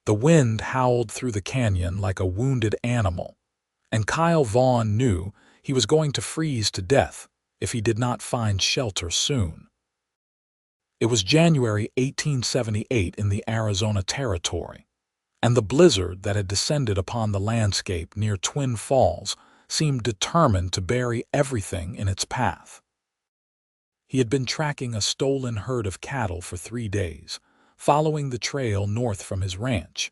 The wind howled through the canyon like a wounded animal, and Kyle Vaughn knew he was going to freeze to death if he did not find shelter soon. It was January 1878 in the Arizona Territory, and the blizzard that had descended upon the landscape near Twin Falls seemed determined to bury everything in its path. He had been tracking a stolen herd of cattle for 3 days, following the trail north from his ranch,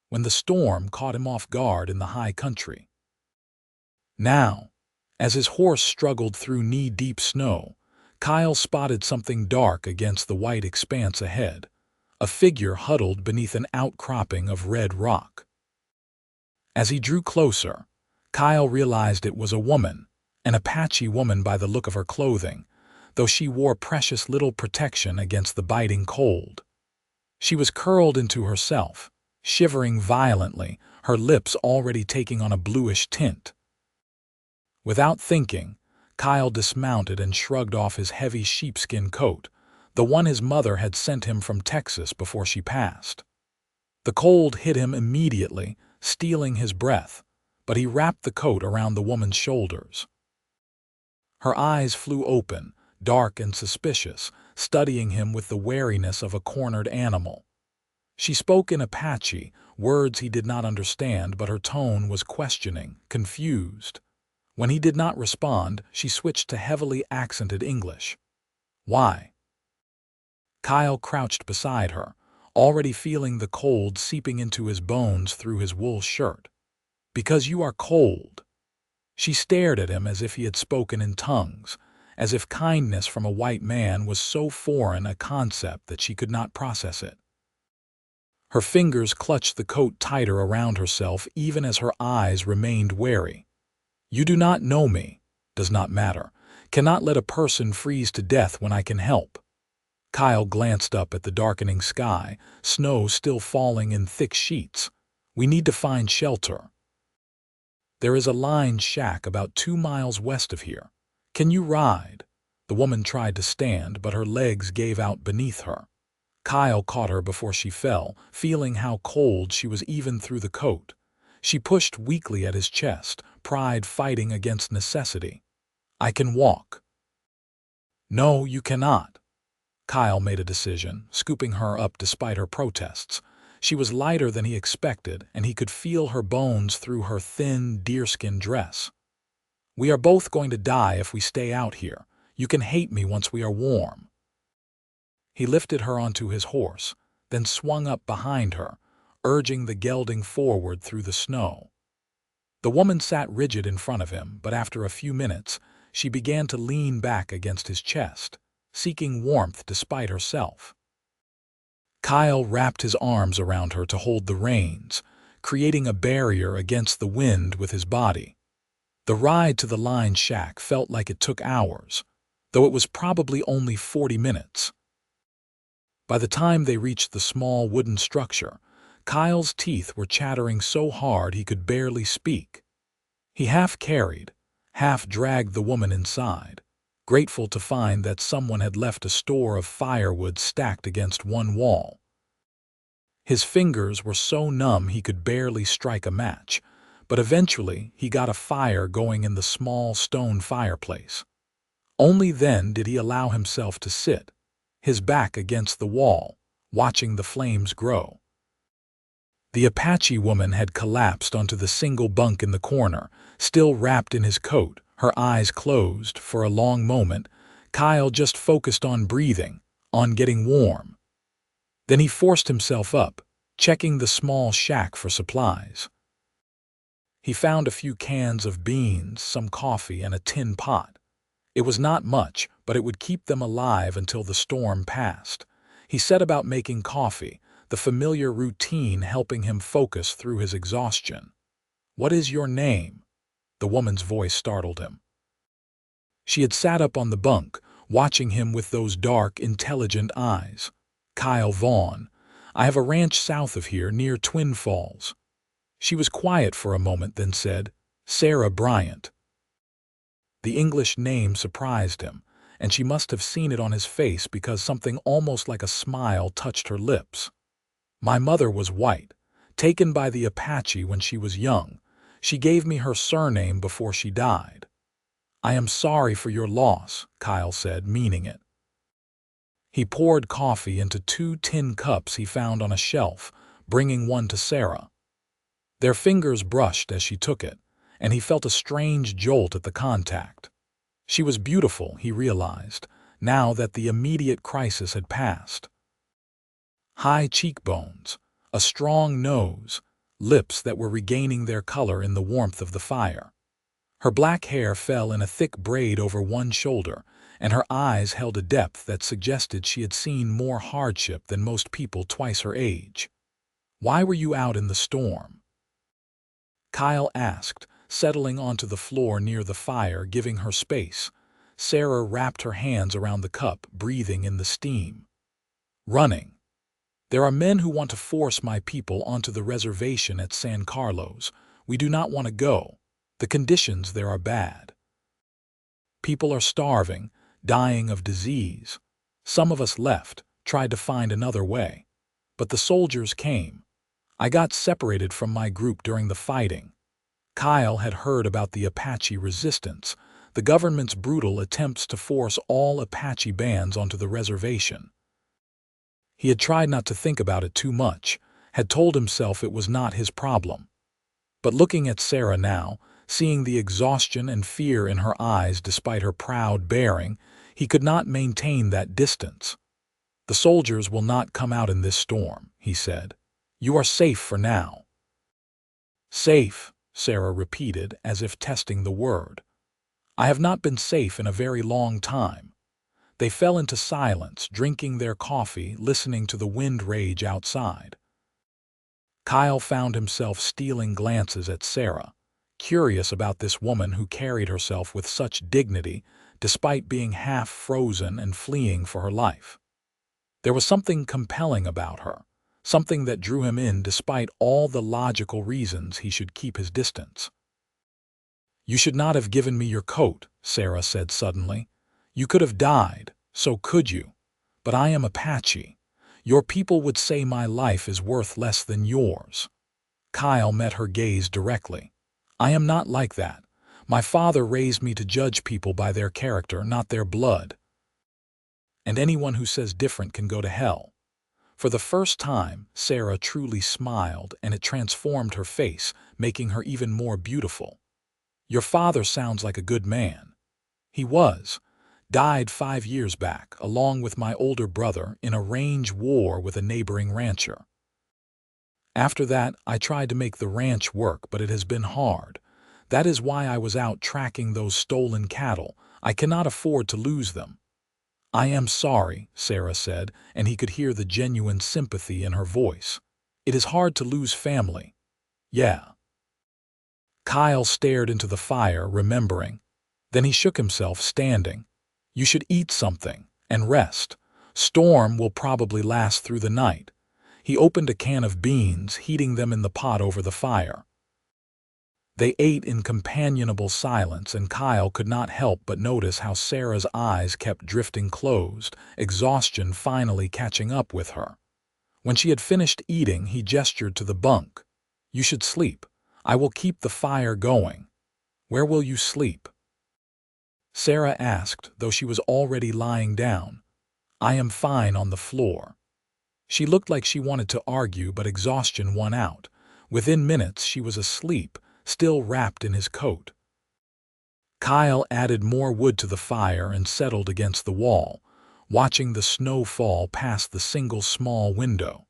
when the storm caught him off guard in the high country. Now, as his horse struggled through knee-deep snow, Kyle spotted something dark against the white expanse ahead, a figure huddled beneath an outcropping of red rock. As he drew closer, Kyle realized it was a woman, an Apache woman by the look of her clothing, though she wore precious little protection against the biting cold. She was curled into herself, shivering violently, her lips already taking on a bluish tint. Without thinking, Kyle dismounted and shrugged off his heavy sheepskin coat, the one his mother had sent him from Texas before she passed. The cold hit him immediately, stealing his breath, but he wrapped the coat around the woman's shoulders. Her eyes flew open, dark and suspicious, studying him with the wariness of a cornered animal. She spoke in Apache, words he did not understand, but her tone was questioning, confused. When he did not respond, she switched to heavily accented English. "Why?" Kyle crouched beside her, already feeling the cold seeping into his bones through his wool shirt. "Because you are cold." She stared at him as if he had spoken in tongues, as if kindness from a white man was so foreign a concept that she could not process it. Her fingers clutched the coat tighter around herself even as her eyes remained wary. "You do not know me, does not matter, cannot let a person freeze to death when I can help." Kyle glanced up at the darkening sky, snow still falling in thick sheets. "We need to find shelter. There is a lined shack about 2 miles west of here. Can you ride?" The woman tried to stand, but her legs gave out beneath her. Kyle caught her before she fell, feeling how cold she was even through the coat. She pushed weakly at his chest, pride fighting against necessity. "I can walk." "No, you cannot." Kyle made a decision, scooping her up despite her protests. She was lighter than he expected, and he could feel her bones through her thin, deerskin dress. "We are both going to die if we stay out here. You can hate me once we are warm." He lifted her onto his horse, then swung up behind her, urging the gelding forward through the snow. The woman sat rigid in front of him, but after a few minutes, she began to lean back against his chest, seeking warmth despite herself. Kyle wrapped his arms around her to hold the reins, creating a barrier against the wind with his body. The ride to the lined shack felt like it took hours, though it was probably only 40 minutes. By the time they reached the small wooden structure, Kyle's teeth were chattering so hard he could barely speak. He half carried, half dragged the woman inside, grateful to find that someone had left a store of firewood stacked against one wall. His fingers were so numb he could barely strike a match, but eventually he got a fire going in the small stone fireplace. Only then did he allow himself to sit, his back against the wall, watching the flames grow. The Apache woman had collapsed onto the single bunk in the corner, still wrapped in his coat, her eyes closed. For a long moment, Kyle just focused on breathing, on getting warm. Then he forced himself up, checking the small shack for supplies. He found a few cans of beans, some coffee, and a tin pot. It was not much, but it would keep them alive until the storm passed. He set about making coffee, the familiar routine helping him focus through his exhaustion. "What is your name?" The woman's voice startled him. She had sat up on the bunk, watching him with those dark, intelligent eyes. "Kyle Vaughn. I have a ranch south of here near Twin Falls." She was quiet for a moment, then said, "Sara Bryant." The English name surprised him, and she must have seen it on his face because something almost like a smile touched her lips. "My mother was white. Taken by the Apache when she was young, she gave me her surname before she died. I am sorry for your loss, Kyle said, meaning it. He poured coffee into 2 tin cups he found on a shelf, bringing one to Sara. Their fingers brushed as she took it, and he felt a strange jolt at the contact. She was beautiful, he realized, now that the immediate crisis had passed. High cheekbones, a strong nose, lips that were regaining their color in the warmth of the fire. Her black hair fell in a thick braid over one shoulder, and her eyes held a depth that suggested she had seen more hardship than most people twice her age. "Why were you out in the storm?" Kyle asked, settling onto the floor near the fire, giving her space. Sara wrapped her hands around the cup, breathing in the steam. "Running. There are men who want to force my people onto the reservation at San Carlos. We do not want to go. The conditions there are bad. People are starving, dying of disease. Some of us left, tried to find another way. But the soldiers came. I got separated from my group during the fighting." Kyle had heard about the Apache resistance, the government's brutal attempts to force all Apache bands onto the reservation. He had tried not to think about it too much, had told himself it was not his problem. But looking at Sara now, seeing the exhaustion and fear in her eyes despite her proud bearing, he could not maintain that distance. "The soldiers will not come out in this storm," he said. "You are safe for now." "Safe," Sara repeated, as if testing the word. "I have not been safe in a very long time." They fell into silence, drinking their coffee, listening to the wind rage outside. Kyle found himself stealing glances at Sara, curious about this woman who carried herself with such dignity despite being half frozen and fleeing for her life. There was something compelling about her, something that drew him in despite all the logical reasons he should keep his distance. "You should not have given me your coat," Sara said suddenly. "You could have died, so could you. But I am Apache. Your people would say my life is worth less than yours." Kyle met her gaze directly. "I am not like that. My father raised me to judge people by their character, not their blood. And anyone who says different can go to hell." For the first time, Sara truly smiled, and it transformed her face, making her even more beautiful. "Your father sounds like a good man." "He was. Died 5 years back, along with my older brother, in a range war with a neighboring rancher. After that, I tried to make the ranch work, but it has been hard. That is why I was out tracking those stolen cattle. I cannot afford to lose them." "I am sorry," Sara said, and he could hear the genuine sympathy in her voice. "It is hard to lose family." "Yeah." Kyle stared into the fire, remembering. Then he shook himself, standing. "You should eat something and rest. Storm will probably last through the night." He opened a can of beans, heating them in the pot over the fire. They ate in companionable silence, and Kyle could not help but notice how Sara's eyes kept drifting closed, exhaustion finally catching up with her. When she had finished eating, he gestured to the bunk. "You should sleep. I will keep the fire going." "Where will you sleep?" Sara asked, though she was already lying down. "I am fine on the floor." She looked like she wanted to argue, but exhaustion won out. Within minutes, she was asleep, still wrapped in his coat. Kyle added more wood to the fire and settled against the wall, watching the snow fall past the single small window.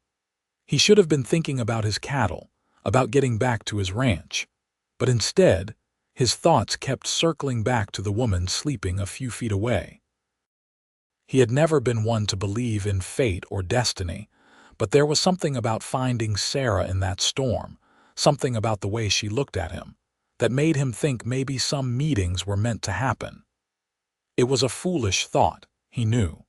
He should have been thinking about his cattle, about getting back to his ranch. But instead, his thoughts kept circling back to the woman sleeping a few feet away. He had never been one to believe in fate or destiny, but there was something about finding Sara in that storm, something about the way she looked at him, that made him think maybe some meetings were meant to happen. It was a foolish thought, he knew.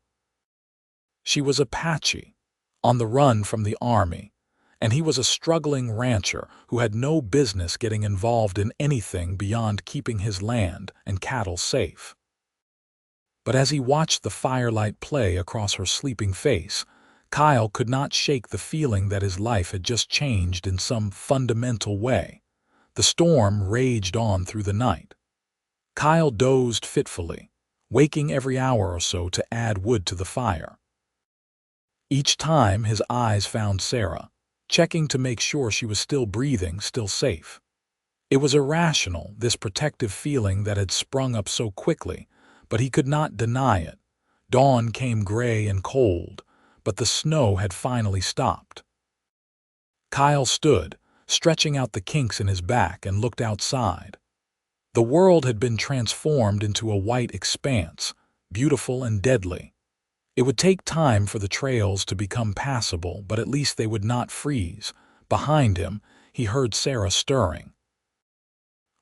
She was Apache, on the run from the army, and he was a struggling rancher who had no business getting involved in anything beyond keeping his land and cattle safe. But as he watched the firelight play across her sleeping face, Kyle could not shake the feeling that his life had just changed in some fundamental way. The storm raged on through the night. Kyle dozed fitfully, waking every hour or so to add wood to the fire. Each time his eyes found Sara, checking to make sure she was still breathing, still safe. It was irrational, this protective feeling that had sprung up so quickly, but he could not deny it. Dawn came gray and cold, but the snow had finally stopped. Kyle stood, stretching out the kinks in his back, and looked outside. The world had been transformed into a white expanse, beautiful and deadly. It would take time for the trails to become passable, but at least they would not freeze. Behind him, he heard Sara stirring.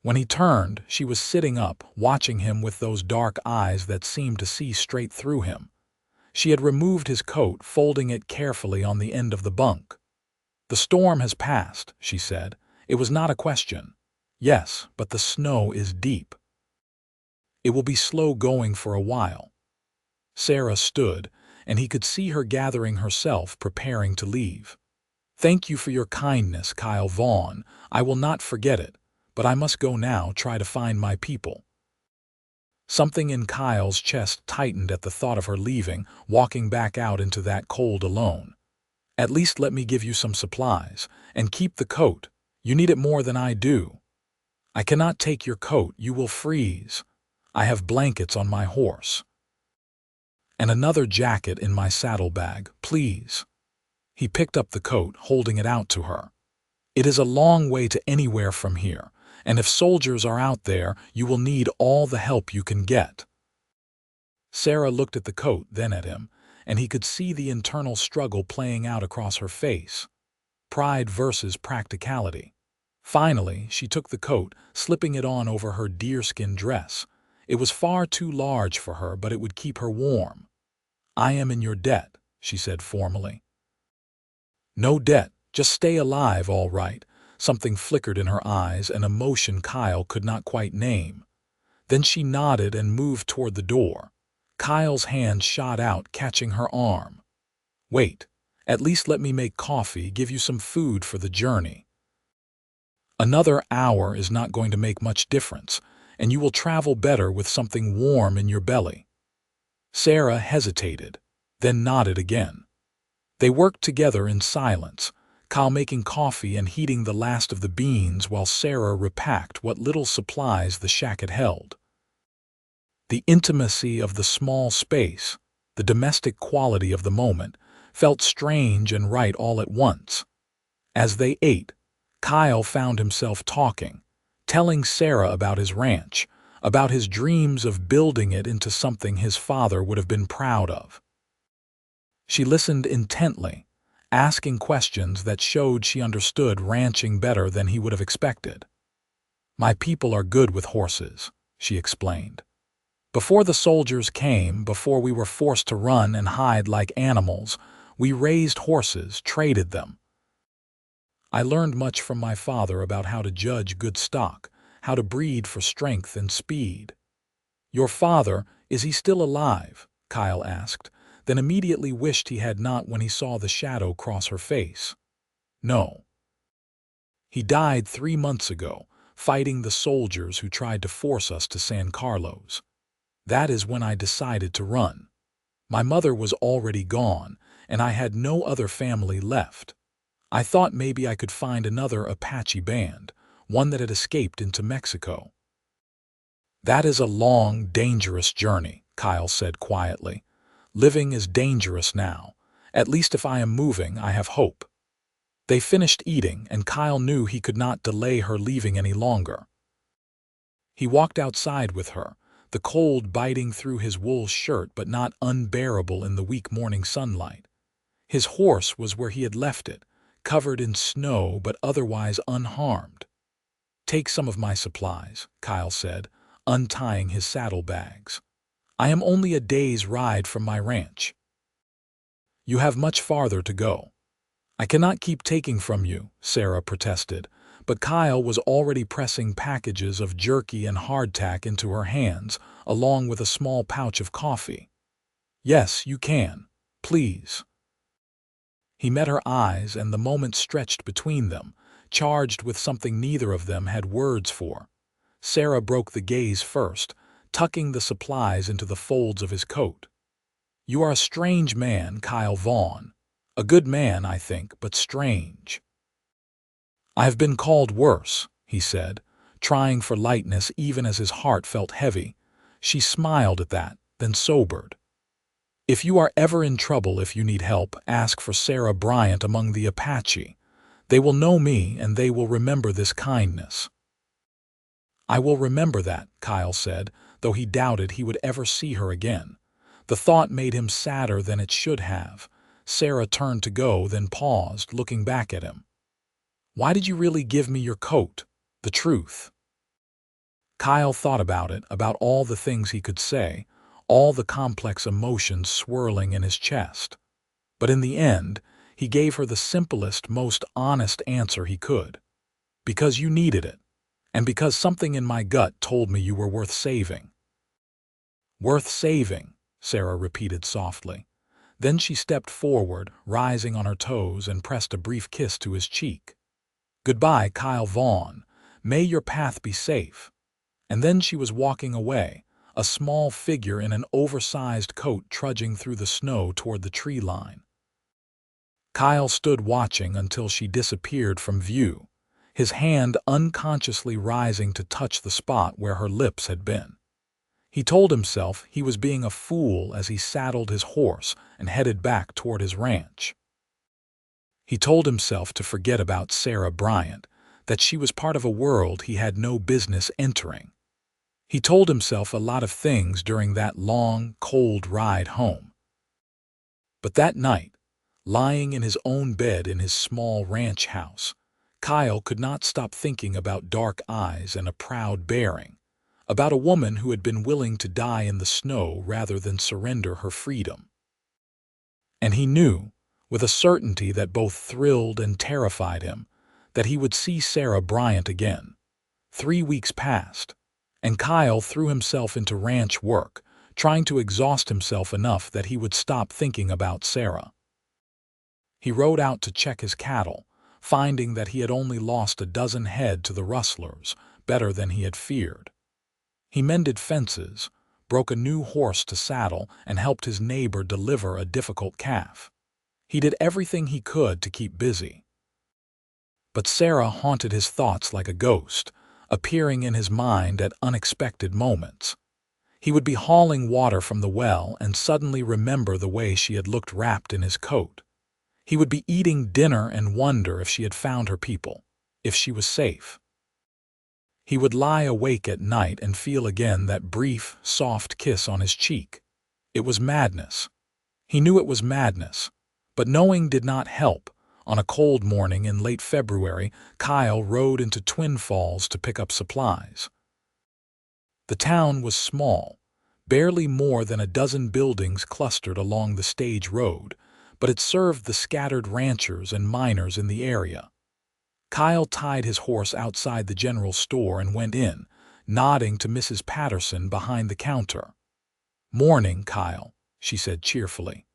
When he turned, she was sitting up, watching him with those dark eyes that seemed to see straight through him. She had removed his coat, folding it carefully on the end of the bunk. "The storm has passed," she said. "It was not a question." "Yes, but the snow is deep. It will be slow going for a while." Sara stood, and he could see her gathering herself, preparing to leave. "Thank you for your kindness, Kyle Vaughn. I will not forget it, but I must go now, try to find my people." Something in Kyle's chest tightened at the thought of her leaving, walking back out into that cold alone. "At least let me give you some supplies, and keep the coat. You need it more than I do." "I cannot take your coat, you will freeze. I have blankets on my horse. And another jacket in my saddlebag, please." He picked up the coat, holding it out to her. "It is a long way to anywhere from here, and if soldiers are out there, you will need all the help you can get." Sara looked at the coat, then at him, and he could see the internal struggle playing out across her face. Pride versus practicality. Finally, she took the coat, slipping it on over her deerskin dress. It was far too large for her, but it would keep her warm. "I am in your debt," she said formally. "No debt, just stay alive, all right." Something flickered in her eyes, an emotion Kyle could not quite name. Then she nodded and moved toward the door. Kyle's hand shot out, catching her arm. "Wait, at least let me make coffee, give you some food for the journey. Another hour is not going to make much difference, and you will travel better with something warm in your belly." Sara hesitated, then nodded again. They worked together in silence, Kyle making coffee and heating the last of the beans while Sara repacked what little supplies the shack had held. The intimacy of the small space, the domestic quality of the moment, felt strange and right all at once. As they ate, Kyle found himself talking, telling Sara about his ranch, about his dreams of building it into something his father would have been proud of. She listened intently, asking questions that showed she understood ranching better than he would have expected. "My people are good with horses," she explained. "Before the soldiers came, before we were forced to run and hide like animals, we raised horses, traded them. I learned much from my father about how to judge good stock, how to breed for strength and speed." "Your father, is he still alive?" Kyle asked, then immediately wished he had not when he saw the shadow cross her face. "No. He died 3 months ago, fighting the soldiers who tried to force us to San Carlos. That is when I decided to run. My mother was already gone, and I had no other family left. I thought maybe I could find another Apache band, one that had escaped into Mexico." "That is a long, dangerous journey," Kyle said quietly. "Living is dangerous now. At least if I am moving, I have hope." They finished eating, and Kyle knew he could not delay her leaving any longer. He walked outside with her, the cold biting through his wool shirt but not unbearable in the weak morning sunlight. His horse was where he had left it, covered in snow but otherwise unharmed. "Take some of my supplies," Kyle said, untying his saddlebags. "I am only a day's ride from my ranch." "You have much farther to go." "I cannot keep taking from you," Sara protested, but Kyle was already pressing packages of jerky and hardtack into her hands, along with a small pouch of coffee. "Yes, you can. Please." He met her eyes, and the moment stretched between them, charged with something neither of them had words for. Sara broke the gaze first, tucking the supplies into the folds of his coat. "You are a strange man, Kyle Vaughn. A good man, I think, but strange." "I have been called worse," he said, trying for lightness even as his heart felt heavy. She smiled at that, then sobered. "If you are ever in trouble, if you need help, ask for Sara Bryant among the Apache. They will know me, and they will remember this kindness." "I will remember that," Kyle said, though he doubted he would ever see her again. The thought made him sadder than it should have. Sara turned to go, then paused, looking back at him. "Why did you really give me your coat? The truth?" Kyle thought about it, about all the things he could say, all the complex emotions swirling in his chest. But in the end, he gave her the simplest, most honest answer he could. "Because you needed it, and because something in my gut told me you were worth saving." "Worth saving," Sara repeated softly. Then she stepped forward, rising on her toes, and pressed a brief kiss to his cheek. "Goodbye, Kyle Vaughn. May your path be safe." And then she was walking away, a small figure in an oversized coat trudging through the snow toward the tree line. Kyle stood watching until she disappeared from view, his hand unconsciously rising to touch the spot where her lips had been. He told himself he was being a fool as he saddled his horse and headed back toward his ranch. He told himself to forget about Sara Bryant, that she was part of a world he had no business entering. He told himself a lot of things during that long, cold ride home. But that night, lying in his own bed in his small ranch house, Kyle could not stop thinking about dark eyes and a proud bearing, about a woman who had been willing to die in the snow rather than surrender her freedom. And he knew, with a certainty that both thrilled and terrified him, that he would see Sara Bryant again. 3 weeks passed, and Kyle threw himself into ranch work, trying to exhaust himself enough that he would stop thinking about Sara. He rode out to check his cattle, finding that he had only lost a dozen head to the rustlers, better than he had feared. He mended fences, broke a new horse to saddle, and helped his neighbor deliver a difficult calf. He did everything he could to keep busy. But Sara haunted his thoughts like a ghost, appearing in his mind at unexpected moments. He would be hauling water from the well and suddenly remember the way she had looked wrapped in his coat. He would be eating dinner and wonder if she had found her people, if she was safe. He would lie awake at night and feel again that brief, soft kiss on his cheek. It was madness. He knew it was madness, but knowing did not help. On a cold morning in late February, Kyle rode into Twin Falls to pick up supplies. The town was small, barely more than a dozen buildings clustered along the stage road, but it served the scattered ranchers and miners in the area. Kyle tied his horse outside the general store and went in, nodding to Mrs. Patterson behind the counter. "Morning, Kyle," she said cheerfully.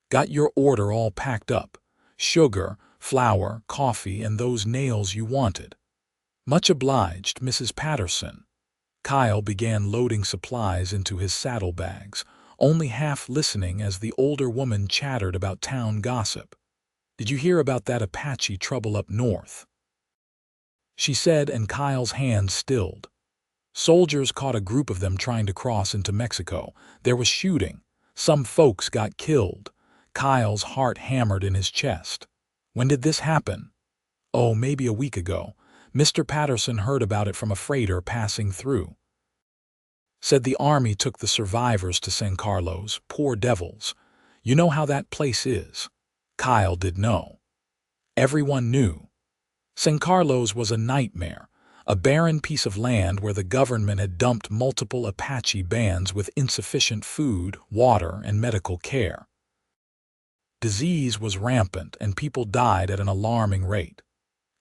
"Got your order all packed up. Sugar, flour, coffee, and those nails you wanted." "Much obliged, Mrs. Patterson." Kyle began loading supplies into his saddlebags, only half listening as the older woman chattered about town gossip. "Did you hear about that Apache trouble up north?" she said, and Kyle's hands stilled. "Soldiers caught a group of them trying to cross into Mexico. There was shooting. Some folks got killed." Kyle's heart hammered in his chest. "When did this happen?" "Oh, maybe a week ago. Mr. Patterson heard about it from a freighter passing through. Said the army took the survivors to San Carlos, poor devils. You know how that place is." Kyle did know. Everyone knew. San Carlos was a nightmare, a barren piece of land where the government had dumped multiple Apache bands with insufficient food, water, and medical care. Disease was rampant and people died at an alarming rate.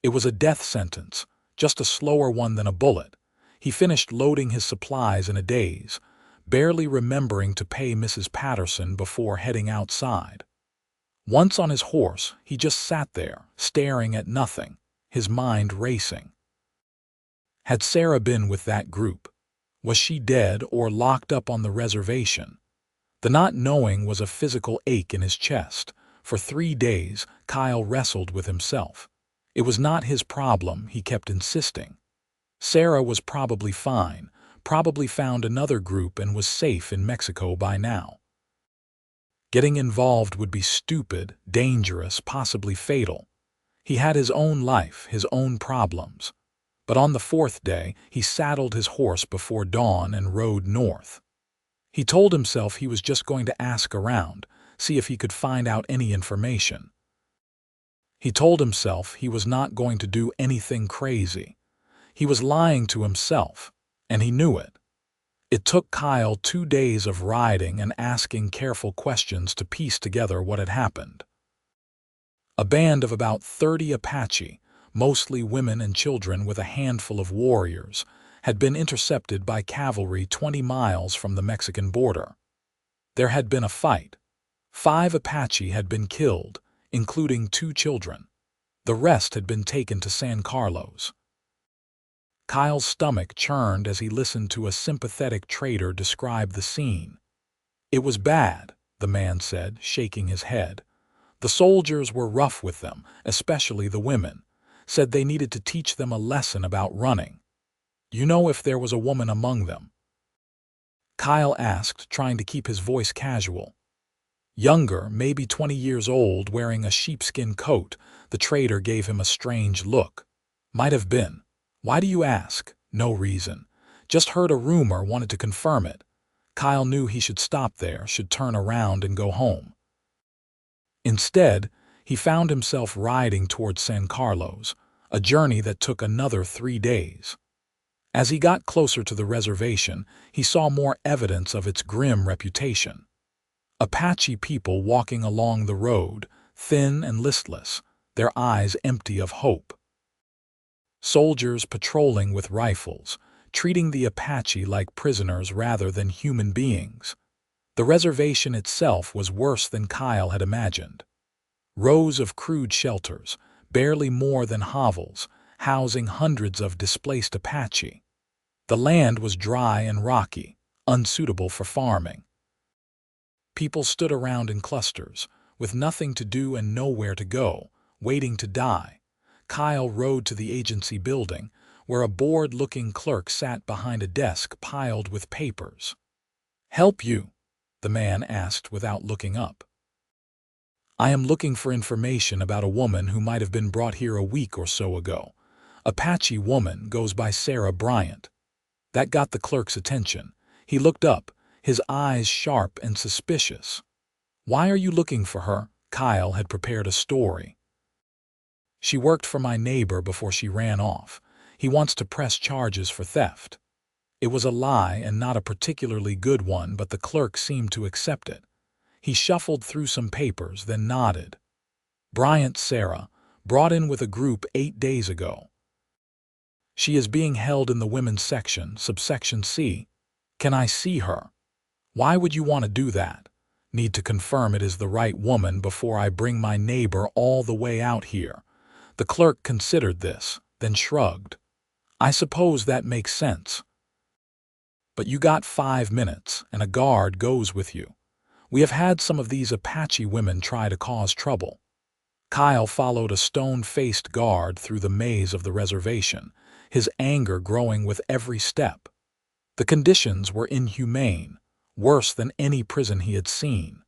It was a death sentence, just a slower one than a bullet. He finished loading his supplies in a daze, barely remembering to pay Mrs. Patterson before heading outside. Once on his horse, he just sat there, staring at nothing, his mind racing. Had Sara been with that group? Was she dead or locked up on the reservation? The not knowing was a physical ache in his chest. For 3 days, Kyle wrestled with himself. It was not his problem, he kept insisting. Sara was probably fine, probably found another group and was safe in Mexico by now. Getting involved would be stupid, dangerous, possibly fatal. He had his own life, his own problems. But on the 4th day, he saddled his horse before dawn and rode north. He told himself he was just going to ask around, see if he could find out any information. He told himself he was not going to do anything crazy. He was lying to himself, and he knew it. It took Kyle 2 days of riding and asking careful questions to piece together what had happened. A band of about 30 Apache, mostly women and children with a handful of warriors, had been intercepted by cavalry 20 miles from the Mexican border. There had been a fight. 5 Apache had been killed, including 2 children. The rest had been taken to San Carlos. Kyle's stomach churned as he listened to a sympathetic trader describe the scene. It was bad, the man said, shaking his head. The soldiers were rough with them, especially the women, said they needed to teach them a lesson about running. You know if there was a woman among them? Kyle asked, trying to keep his voice casual. Younger, maybe 20 years old, wearing a sheepskin coat, the trader gave him a strange look. Might have been. Why do you ask? No reason. Just heard a rumor, wanted to confirm it. Kyle knew he should stop there, should turn around and go home. Instead, he found himself riding toward San Carlos, a journey that took another 3 days. As he got closer to the reservation, he saw more evidence of its grim reputation. Apache people walking along the road, thin and listless, their eyes empty of hope. Soldiers patrolling with rifles, treating the Apache like prisoners rather than human beings. The reservation itself was worse than Kyle had imagined. Rows of crude shelters, barely more than hovels, housing hundreds of displaced Apache. The land was dry and rocky, unsuitable for farming. People stood around in clusters, with nothing to do and nowhere to go, waiting to die. Kyle rode to the agency building, where a bored-looking clerk sat behind a desk piled with papers. "Help you?" the man asked without looking up. "I am looking for information about a woman who might have been brought here a week or so ago. Apache woman, goes by Sara Bryant." That got the clerk's attention. He looked up, his eyes sharp and suspicious. "Why are you looking for her?" Kyle had prepared a story. "She worked for my neighbor before she ran off. He wants to press charges for theft." It was a lie and not a particularly good one, but the clerk seemed to accept it. He shuffled through some papers, then nodded. "Bryant Sara, brought in with a group 8 days ago. She is being held in the women's section, subsection C. Can I see her?" "Why would you want to do that?" "Need to confirm it is the right woman before I bring my neighbor all the way out here." The clerk considered this, then shrugged. "I suppose that makes sense. But you got 5 minutes, and a guard goes with you. We have had some of these Apache women try to cause trouble." Kyle followed a stone-faced guard through the maze of the reservation, his anger growing with every step. The conditions were inhumane, worse than any prison he had seen.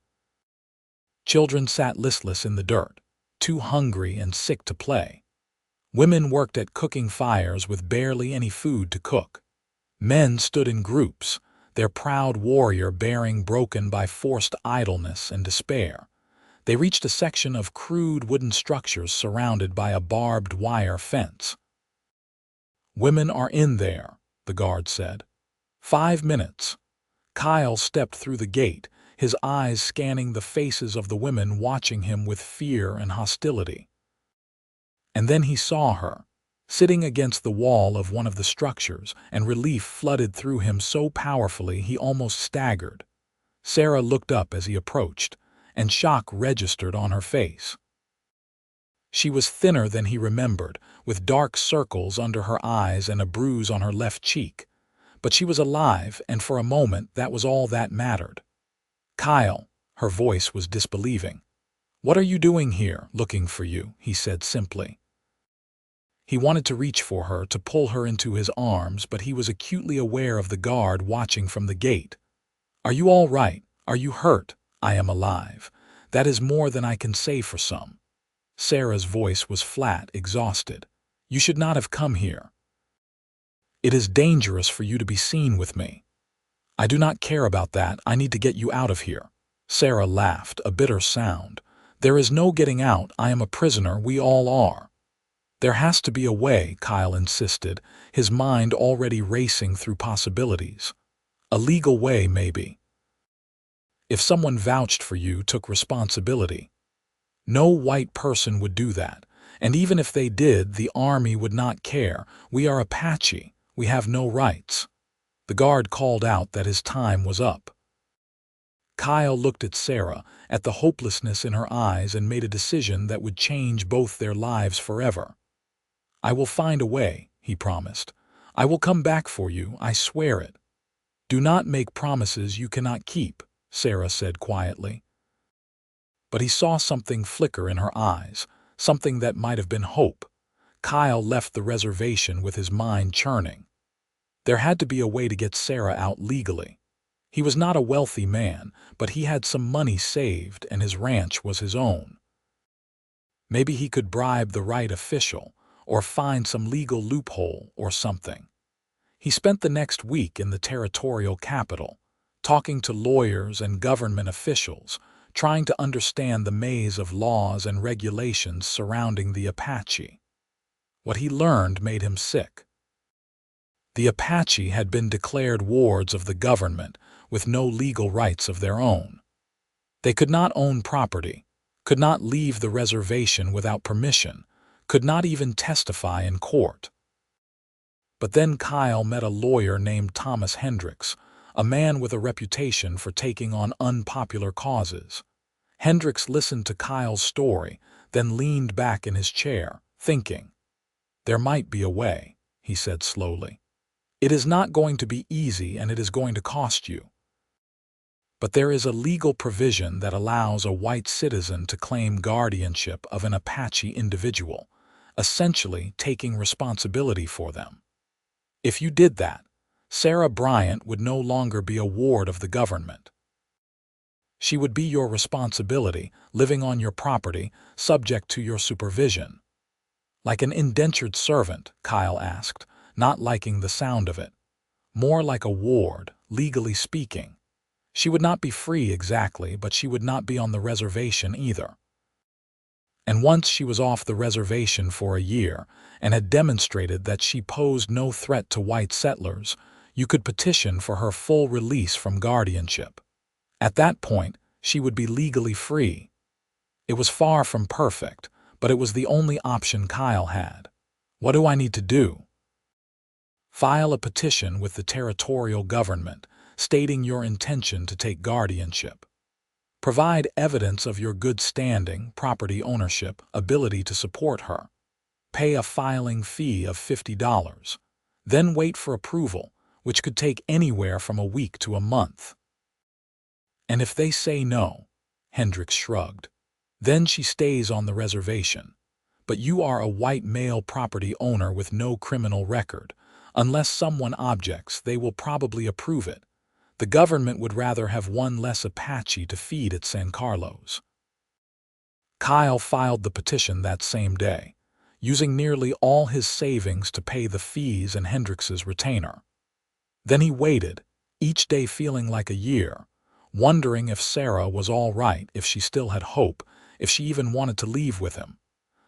Children sat listless in the dirt, too hungry and sick to play. Women worked at cooking fires with barely any food to cook. Men stood in groups, their proud warrior bearing broken by forced idleness and despair. They reached a section of crude wooden structures surrounded by a barbed wire fence. "Women are in there," the guard said. 5 minutes. Kyle stepped through the gate, his eyes scanning the faces of the women watching him with fear and hostility. And then he saw her, sitting against the wall of one of the structures, and relief flooded through him so powerfully he almost staggered. Sara looked up as he approached, and shock registered on her face. She was thinner than he remembered, with dark circles under her eyes and a bruise on her left cheek. But she was alive, and for a moment that was all that mattered. "Kyle," her voice was disbelieving. "What are you doing here? Looking for you," he said simply. He wanted to reach for her, to pull her into his arms, but he was acutely aware of the guard watching from the gate. "Are you all right? Are you hurt?" "I am alive. That is more than I can say for some." Sara's voice was flat, exhausted. "You should not have come here. It is dangerous for you to be seen with me." "I do not care about that. I need to get you out of here." Sara laughed, a bitter sound. "There is no getting out. I am a prisoner. We all are." "There has to be a way," Kyle insisted, his mind already racing through possibilities. "A legal way, maybe. If someone vouched for you, took responsibility." "No white person would do that. And even if they did, the army would not care. We are Apache. We have no rights." The guard called out that his time was up. Kyle looked at Sara, at the hopelessness in her eyes, and made a decision that would change both their lives forever. "I will find a way," he promised. "I will come back for you, I swear it." "Do not make promises you cannot keep," Sara said quietly. But he saw something flicker in her eyes, something that might have been hope. Kyle left the reservation with his mind churning. There had to be a way to get Sara out legally. He was not a wealthy man, but he had some money saved, and his ranch was his own. Maybe he could bribe the right official, or find some legal loophole or something. He spent the next week in the territorial capital, talking to lawyers and government officials, trying to understand the maze of laws and regulations surrounding the Apache. What he learned made him sick. The Apache had been declared wards of the government with no legal rights of their own. They could not own property, could not leave the reservation without permission, could not even testify in court. But then Kyle met a lawyer named Thomas Hendricks, a man with a reputation for taking on unpopular causes. Hendricks listened to Kyle's story, then leaned back in his chair, thinking. "There might be a way," he said slowly. "It is not going to be easy, and it is going to cost you. But there is a legal provision that allows a white citizen to claim guardianship of an Apache individual, essentially taking responsibility for them. If you did that, Sara Bryant would no longer be a ward of the government. She would be your responsibility, living on your property, subject to your supervision." "Like an indentured servant?" Kyle asked, not liking the sound of it. "More like a ward, legally speaking. She would not be free exactly, but she would not be on the reservation either. And once she was off the reservation for a year and had demonstrated that she posed no threat to white settlers, you could petition for her full release from guardianship. At that point, she would be legally free." It was far from perfect, but it was the only option Kyle had. "What do I need to do?" "File a petition with the territorial government, stating your intention to take guardianship. Provide evidence of your good standing, property ownership, ability to support her. Pay a filing fee of $50. Then wait for approval, which could take anywhere from a week to a month. And if they say no," Hendricks shrugged, "then she stays on the reservation. But you are a white male property owner with no criminal record. Unless someone objects, they will probably approve it. The government would rather have one less Apache to feed at San Carlos." Kyle filed the petition that same day, using nearly all his savings to pay the fees and Hendricks's retainer. Then he waited, each day feeling like a year, wondering if Sara was all right, if she still had hope, if she even wanted to leave with him.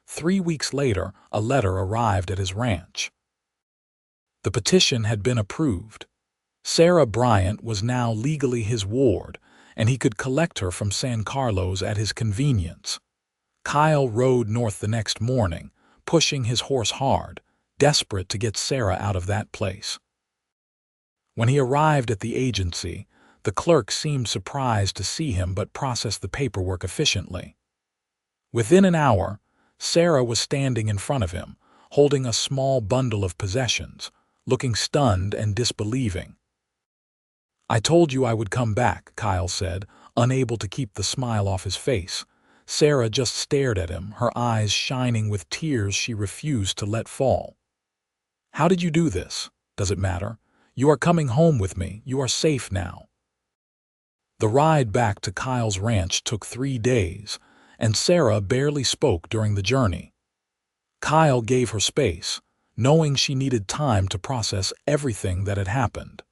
3 weeks later, a letter arrived at his ranch. The petition had been approved. Sara Bryant was now legally his ward, and he could collect her from San Carlos at his convenience. Kyle rode north the next morning, pushing his horse hard, desperate to get Sara out of that place. When he arrived at the agency, The clerk seemed surprised to see him but processed the paperwork efficiently. Within an hour, Sara was standing in front of him, holding a small bundle of possessions, looking stunned and disbelieving. "I told you I would come back," Kyle said, unable to keep the smile off his face. Sara just stared at him, her eyes shining with tears she refused to let fall. "How did you do this? Does it matter? You are coming home with me. You are safe now." The ride back to Kyle's ranch took 3 days, and Sara barely spoke during the journey. Kyle gave her space, knowing she needed time to process everything that had happened.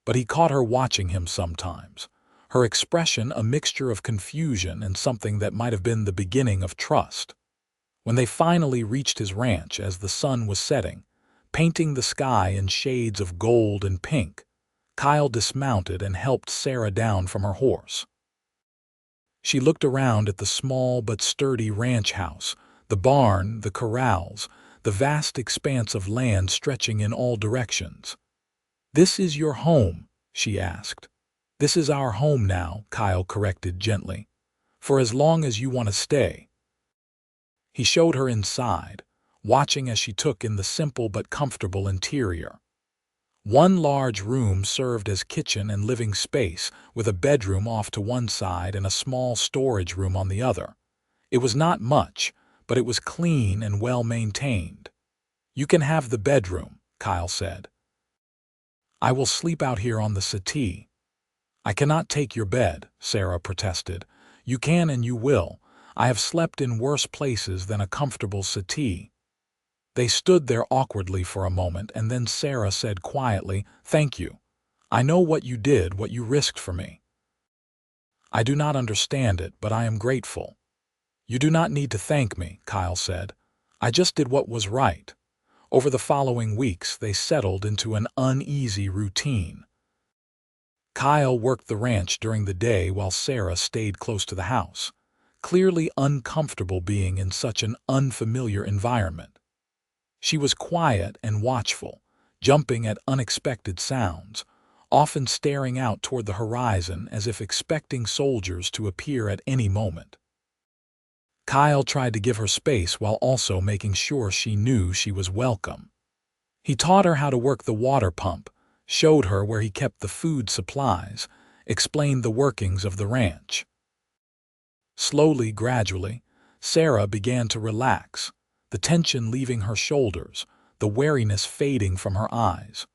But he caught her watching him sometimes, her expression a mixture of confusion and something that might have been the beginning of trust. When they finally reached his ranch as the sun was setting, painting the sky in shades of gold and pink, Kyle dismounted and helped Sara down from her horse. She looked around at the small but sturdy ranch house, the barn, the corrals, the vast expanse of land stretching in all directions. "This is your home?" she asked. "This is our home now," Kyle corrected gently. "For as long as you want to stay." He showed her inside, watching as she took in the simple but comfortable interior. One large room served as kitchen and living space, with a bedroom off to one side and a small storage room on the other. It was not much, but it was clean and well maintained. "You can have the bedroom," Kyle said. "I will sleep out here on the settee." "I cannot take your bed," Sara protested. "You can and you will. I have slept in worse places than a comfortable settee." They stood there awkwardly for a moment, and then Sara said quietly, "Thank you. I know what you did, what you risked for me. I do not understand it, but I am grateful." "You do not need to thank me," Kyle said. "I just did what was right." Over the following weeks, they settled into an uneasy routine. Kyle worked the ranch during the day while Sara stayed close to the house, clearly uncomfortable being in such an unfamiliar environment. She was quiet and watchful, jumping at unexpected sounds, often staring out toward the horizon as if expecting soldiers to appear at any moment. Kyle tried to give her space while also making sure she knew she was welcome. He taught her how to work the water pump, showed her where he kept the food supplies, explained the workings of the ranch. Slowly, gradually, Sara began to relax, the tension leaving her shoulders, the wariness fading from her eyes.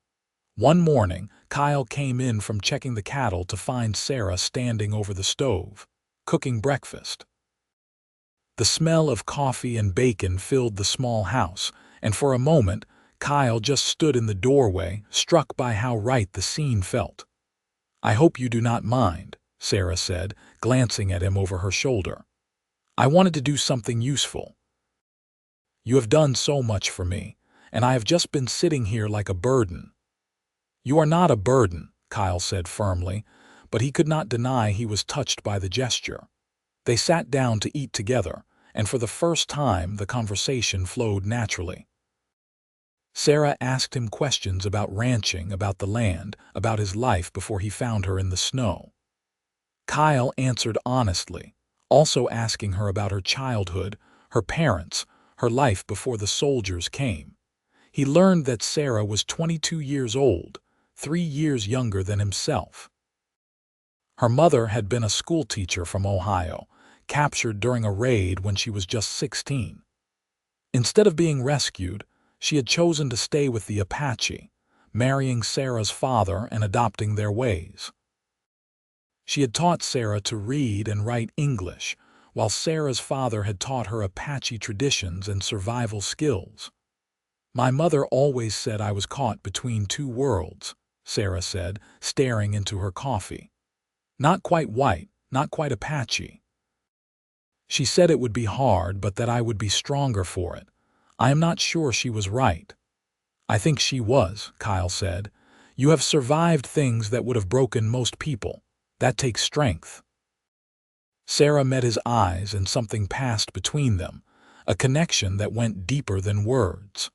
One morning, Kyle came in from checking the cattle to find Sara standing over the stove, cooking breakfast. The smell of coffee and bacon filled the small house, and for a moment, Kyle just stood in the doorway, struck by how right the scene felt. "I hope you do not mind," Sara said, glancing at him over her shoulder. "I wanted to do something useful. You have done so much for me, and I have just been sitting here like a burden." "You are not a burden," Kyle said firmly, but he could not deny he was touched by the gesture. They sat down to eat together, and for the first time the conversation flowed naturally. Sara asked him questions about ranching, about the land, about his life before he found her in the snow. Kyle answered honestly, also asking her about her childhood, her parents, her life before the soldiers came. He learned that Sara was 22 years old, 3 years younger than himself. Her mother had been a schoolteacher from Ohio, captured during a raid when she was just 16. Instead of being rescued, she had chosen to stay with the Apache, marrying Sara's father and adopting their ways. She had taught Sara to read and write English, while Sara's father had taught her Apache traditions and survival skills. "My mother always said I was caught between two worlds," Sara said, staring into her coffee. "Not quite white, not quite Apache. She said it would be hard, but that I would be stronger for it. I am not sure she was right." "I think she was," Kyle said. "You have survived things that would have broken most people. That takes strength." Sara met his eyes and something passed between them, a connection that went deeper than words.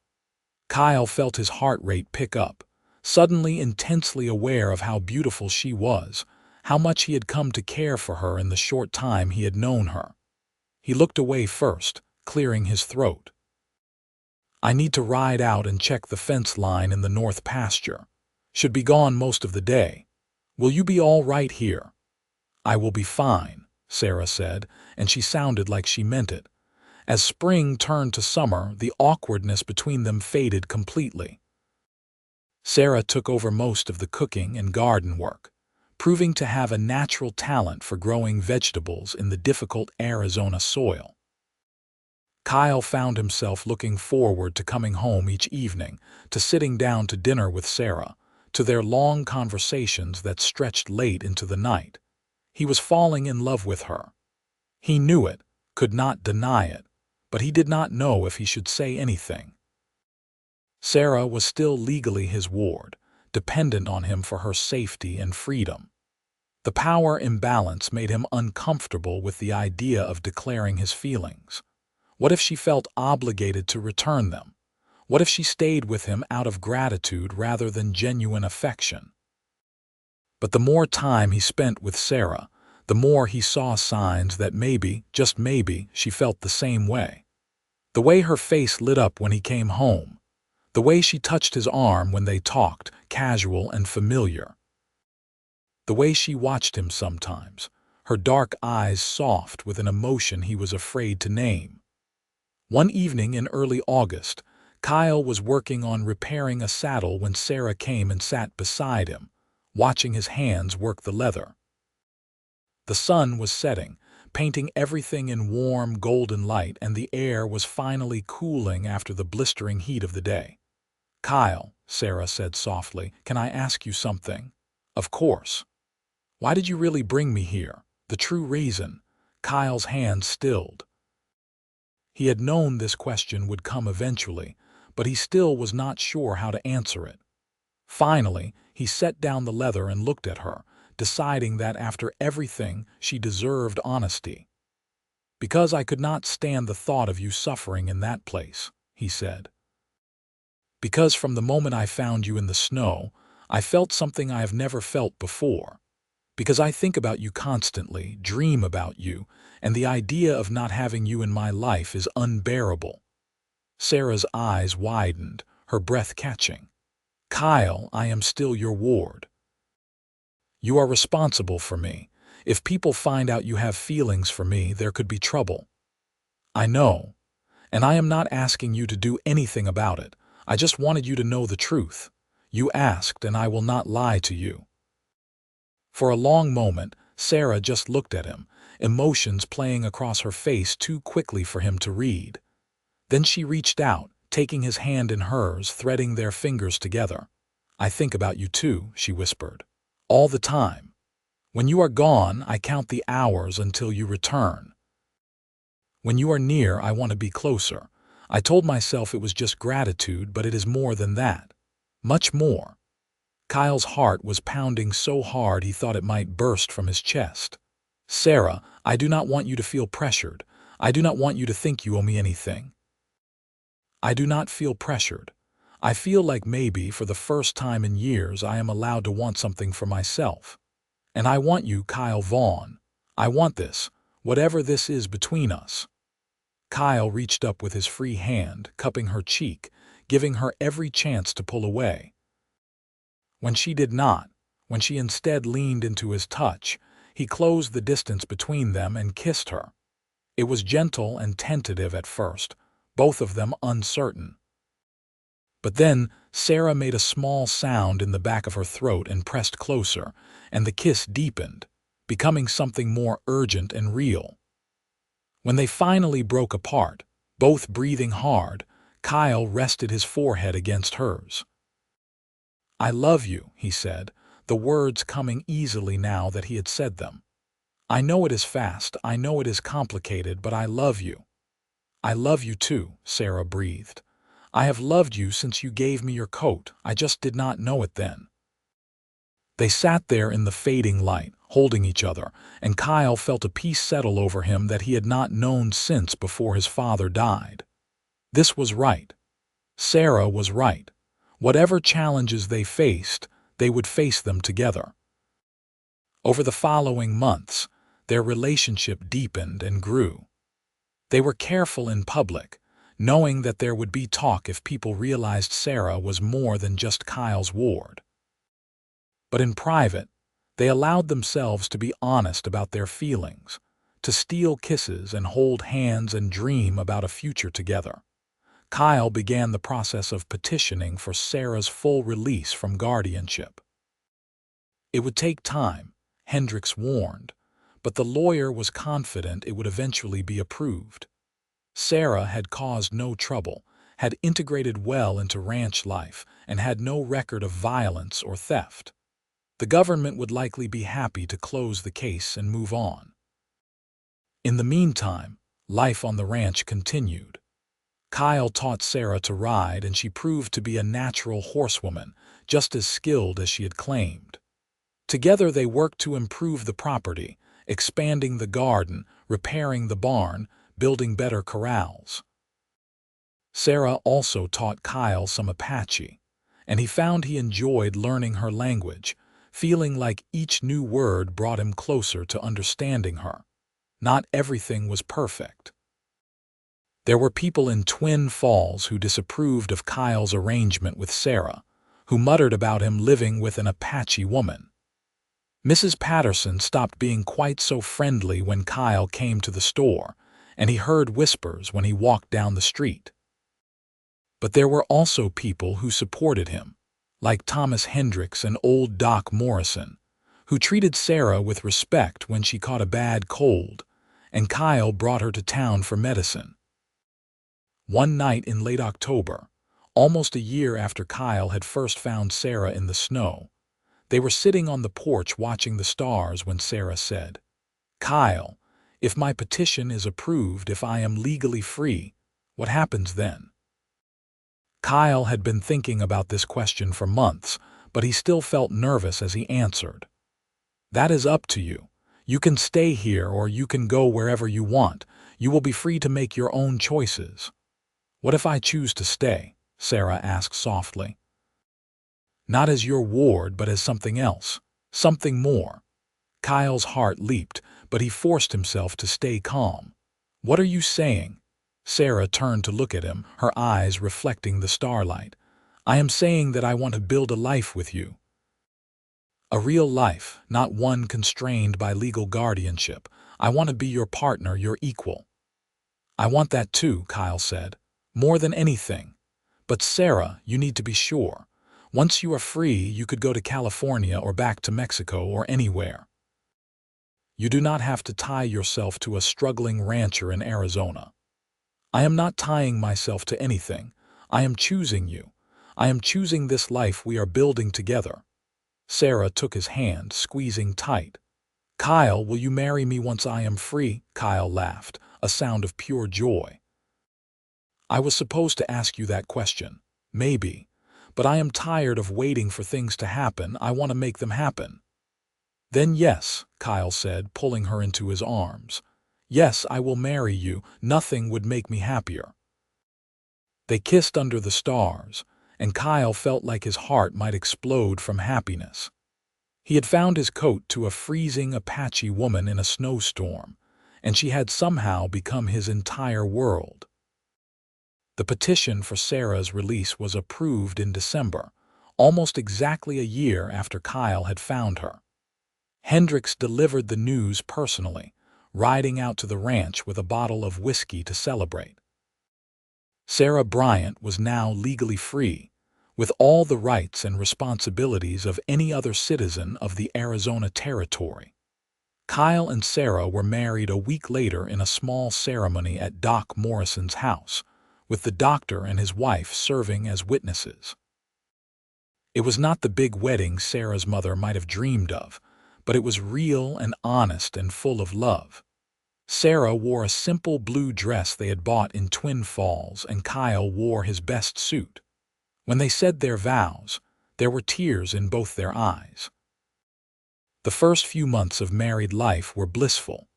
Kyle felt his heart rate pick up, suddenly intensely aware of how beautiful she was, how much he had come to care for her in the short time he had known her. He looked away first, clearing his throat. "I need to ride out and check the fence line in the north pasture. Should be gone most of the day. Will you be all right here?" "I will be fine," Sara said, and she sounded like she meant it. As spring turned to summer, the awkwardness between them faded completely. Sara took over most of the cooking and garden work, proving to have a natural talent for growing vegetables in the difficult Arizona soil. Kyle found himself looking forward to coming home each evening, to sitting down to dinner with Sara, to their long conversations that stretched late into the night. He was falling in love with her. He knew it, could not deny it, but he did not know if he should say anything. Sara was still legally his ward, dependent on him for her safety and freedom. The power imbalance made him uncomfortable with the idea of declaring his feelings. What if she felt obligated to return them? What if she stayed with him out of gratitude rather than genuine affection? But the more time he spent with Sara, the more he saw signs that maybe, just maybe, she felt the same way. The way her face lit up when he came home. The way she touched his arm when they talked, casual and familiar. The way she watched him sometimes, her dark eyes soft with an emotion he was afraid to name. One evening in early August, Kyle was working on repairing a saddle when Sara came and sat beside him, watching his hands work the leather. The sun was setting, painting everything in warm, golden light, and the air was finally cooling after the blistering heat of the day. "Kyle," Sara said softly, "can I ask you something?" "Of course." "Why did you really bring me here? The true reason?" Kyle's hand stilled. He had known this question would come eventually, but he still was not sure how to answer it. Finally, he set down the leather and looked at her, deciding that after everything, she deserved honesty. "Because I could not stand the thought of you suffering in that place," he said. "Because from the moment I found you in the snow, I felt something I have never felt before. Because I think about you constantly, dream about you, and the idea of not having you in my life is unbearable." Sara's eyes widened, her breath catching. "Kyle, I am still your ward. You are responsible for me. If people find out you have feelings for me, there could be trouble." "I know. And I am not asking you to do anything about it. I just wanted you to know the truth. You asked, and I will not lie to you." For a long moment, Sara just looked at him, emotions playing across her face too quickly for him to read. Then she reached out, taking his hand in hers, threading their fingers together. "I think about you too," she whispered. "All the time. When you are gone, I count the hours until you return. When you are near, I want to be closer. I told myself it was just gratitude, but it is more than that. Much more." Kyle's heart was pounding so hard he thought it might burst from his chest. "Sara, I do not want you to feel pressured. I do not want you to think you owe me anything. I do not feel pressured. I feel like maybe for the first time in years I am allowed to want something for myself. And I want you, Kyle Vaughn. I want this, whatever this is between us." Kyle reached up with his free hand, cupping her cheek, giving her every chance to pull away. When she did not, when she instead leaned into his touch, he closed the distance between them and kissed her. It was gentle and tentative at first, both of them uncertain. But then Sara made a small sound in the back of her throat and pressed closer, and the kiss deepened, becoming something more urgent and real. When they finally broke apart, both breathing hard, Kyle rested his forehead against hers. "I love you," he said, the words coming easily now that he had said them. "I know it is fast, I know it is complicated, but I love you." "I love you too," Sara breathed. "I have loved you since you gave me your coat. I just did not know it then." They sat there in the fading light, holding each other, and Kyle felt a peace settle over him that he had not known since before his father died. This was right. Sara was right. Whatever challenges they faced, they would face them together. Over the following months, their relationship deepened and grew. They were careful in public, knowing that there would be talk if people realized Sara was more than just Kyle's ward. But in private, they allowed themselves to be honest about their feelings, to steal kisses and hold hands and dream about a future together. Kyle began the process of petitioning for Sara's full release from guardianship. It would take time, Hendricks warned, but the lawyer was confident it would eventually be approved. Sara had caused no trouble, had integrated well into ranch life, and had no record of violence or theft. The government would likely be happy to close the case and move on. In the meantime, life on the ranch continued. Kyle taught Sara to ride, and she proved to be a natural horsewoman, just as skilled as she had claimed. Together they worked to improve the property, expanding the garden, repairing the barn, building better corrals. Sara also taught Kyle some Apache, and he found he enjoyed learning her language, feeling like each new word brought him closer to understanding her. Not everything was perfect. There were people in Twin Falls who disapproved of Kyle's arrangement with Sara, who muttered about him living with an Apache woman. Mrs. Patterson stopped being quite so friendly when Kyle came to the store, and he heard whispers when he walked down the street. But there were also people who supported him, like Thomas Hendricks and old Doc Morrison, who treated Sara with respect when she caught a bad cold, and Kyle brought her to town for medicine. One night in late October, almost a year after Kyle had first found Sara in the snow, they were sitting on the porch watching the stars when Sara said, "Kyle, if my petition is approved, if I am legally free, what happens then?" Kyle had been thinking about this question for months, but he still felt nervous as he answered. "That is up to you. You can stay here or you can go wherever you want. You will be free to make your own choices." "What if I choose to stay?" Sara asked softly. "Not as your ward, but as something else, something more." Kyle's heart leaped, but he forced himself to stay calm. "What are you saying?" Sara turned to look at him, her eyes reflecting the starlight. "I am saying that I want to build a life with you. A real life, not one constrained by legal guardianship. I want to be your partner, your equal." "I want that too," Kyle said. "More than anything. But Sara, you need to be sure. Once you are free, you could go to California or back to Mexico or anywhere. You do not have to tie yourself to a struggling rancher in Arizona." "I am not tying myself to anything. I am choosing you. I am choosing this life we are building together." Sara took his hand, squeezing tight. "Kyle, will you marry me once I am free?" Kyle laughed, a sound of pure joy. "I was supposed to ask you that question. Maybe. But I am tired of waiting for things to happen. I want to make them happen." "Then yes," Kyle said, pulling her into his arms. "Yes, I will marry you. Nothing would make me happier." They kissed under the stars, and Kyle felt like his heart might explode from happiness. He had found his coat to a freezing Apache woman in a snowstorm, and she had somehow become his entire world. The petition for Sara's release was approved in December, almost exactly a year after Kyle had found her. Hendricks delivered the news personally, riding out to the ranch with a bottle of whiskey to celebrate. Sara Bryant was now legally free, with all the rights and responsibilities of any other citizen of the Arizona Territory. Kyle and Sara were married a week later in a small ceremony at Doc Morrison's house, with the doctor and his wife serving as witnesses. It was not the big wedding Sara's mother might have dreamed of, but it was real and honest and full of love. Sara wore a simple blue dress they had bought in Twin Falls, and Kyle wore his best suit. When they said their vows, there were tears in both their eyes. The first few months of married life were blissful.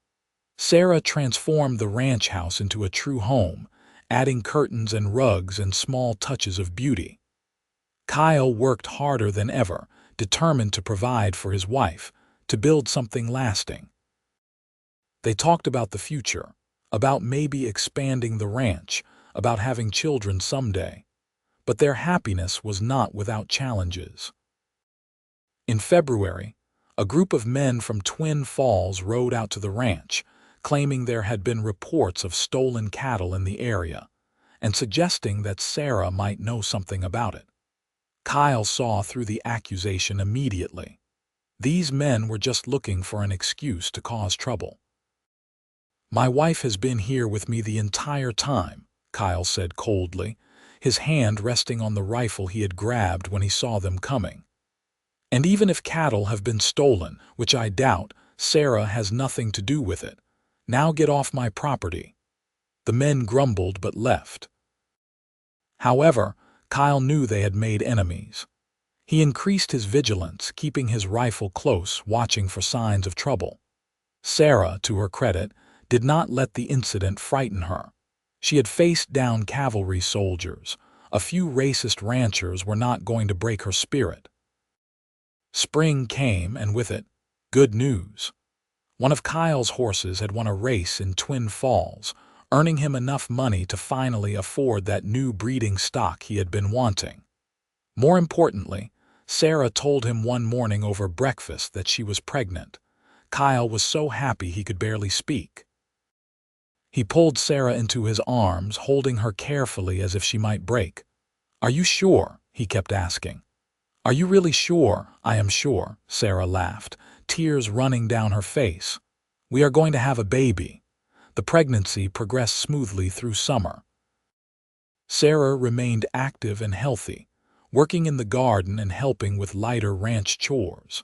Sara transformed the ranch house into a true home, adding curtains and rugs and small touches of beauty. Kyle worked harder than ever, determined to provide for his wife, to build something lasting. They talked about the future, about maybe expanding the ranch, about having children someday. But their happiness was not without challenges. In February, a group of men from Twin Falls rode out to the ranch, claiming there had been reports of stolen cattle in the area, and suggesting that Sara might know something about it. Kyle saw through the accusation immediately. These men were just looking for an excuse to cause trouble. "My wife has been here with me the entire time," Kyle said coldly, his hand resting on the rifle he had grabbed when he saw them coming. "And even if cattle have been stolen, which I doubt, Sara has nothing to do with it. Now get off my property." The men grumbled but left. However, Kyle knew they had made enemies. He increased his vigilance, keeping his rifle close, watching for signs of trouble. Sara, to her credit, did not let the incident frighten her. She had faced down cavalry soldiers. A few racist ranchers were not going to break her spirit. Spring came, and with it, good news. One of Kyle's horses had won a race in Twin Falls, earning him enough money to finally afford that new breeding stock he had been wanting. More importantly, Sara told him one morning over breakfast that she was pregnant. Kyle was so happy he could barely speak. He pulled Sara into his arms, holding her carefully as if she might break. "Are you sure?" he kept asking. "Are you really sure?" "I am sure," Sara laughed, tears running down her face. "We are going to have a baby." The pregnancy progressed smoothly through summer. Sara remained active and healthy, working in the garden and helping with lighter ranch chores.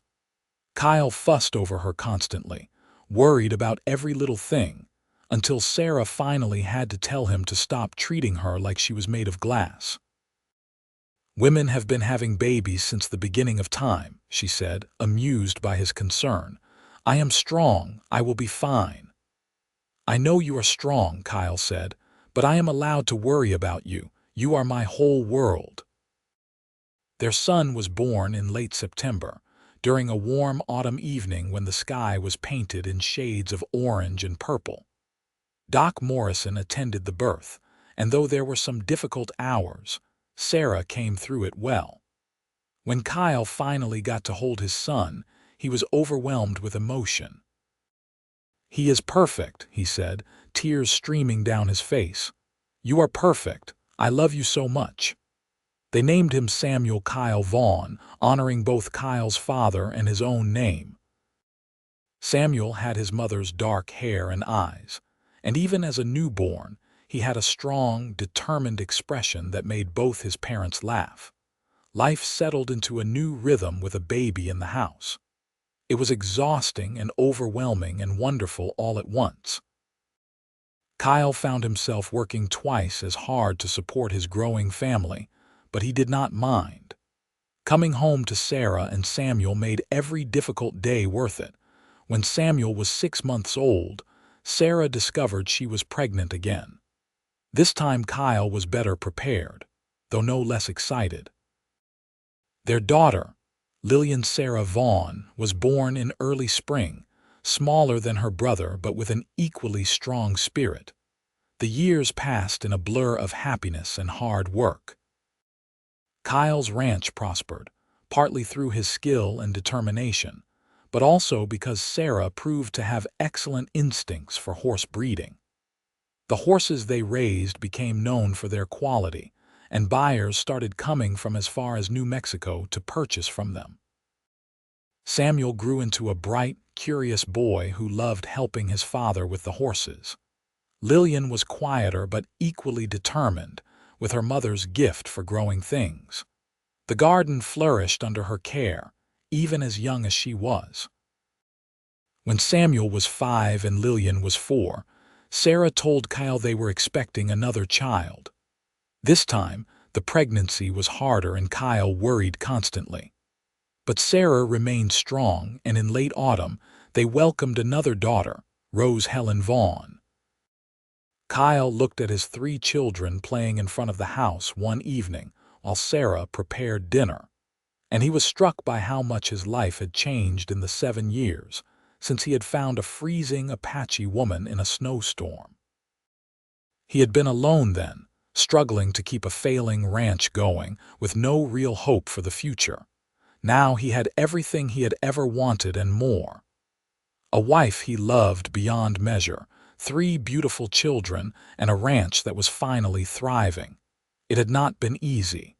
Kyle fussed over her constantly, worried about every little thing, until Sara finally had to tell him to stop treating her like she was made of glass. "Women have been having babies since the beginning of time," she said, amused by his concern. "I am strong. I will be fine." "I know you are strong," Kyle said, "but I am allowed to worry about you. You are my whole world." Their son was born in late September, during a warm autumn evening when the sky was painted in shades of orange and purple. Doc Morrison attended the birth, and though there were some difficult hours, Sara came through it well. When Kyle finally got to hold his son, he was overwhelmed with emotion. "He is perfect," he said, tears streaming down his face. "You are perfect. I love you so much." They named him Samuel Kyle Vaughn, honoring both Kyle's father and his own name. Samuel had his mother's dark hair and eyes, and even as a newborn, he had a strong, determined expression that made both his parents laugh. Life settled into a new rhythm with a baby in the house. It was exhausting and overwhelming and wonderful all at once. Kyle found himself working twice as hard to support his growing family, but he did not mind. Coming home to Sara and Samuel made every difficult day worth it. When Samuel was 6 months old, Sara discovered she was pregnant again. This time Kyle was better prepared, though no less excited. Their daughter, Lillian Sara Vaughn, was born in early spring, smaller than her brother but with an equally strong spirit. The years passed in a blur of happiness and hard work. Kyle's ranch prospered, partly through his skill and determination, but also because Sara proved to have excellent instincts for horse breeding. The horses they raised became known for their quality, and buyers started coming from as far as New Mexico to purchase from them. Samuel grew into a bright, curious boy who loved helping his father with the horses. Lillian was quieter but equally determined, with her mother's gift for growing things. The garden flourished under her care, even as young as she was. When Samuel was 5 and Lillian was 4, Sara told Kyle they were expecting another child. This time, the pregnancy was harder and Kyle worried constantly. But Sara remained strong, and in late autumn, they welcomed another daughter, Rose Helen Vaughn. Kyle looked at his 3 children playing in front of the house one evening, while Sara prepared dinner, and he was struck by how much his life had changed in the 7 years since he had found a freezing Apache woman in a snowstorm. He had been alone then, struggling to keep a failing ranch going with no real hope for the future. Now he had everything he had ever wanted and more. A wife he loved beyond measure, 3 beautiful children, and a ranch that was finally thriving. It had not been easy.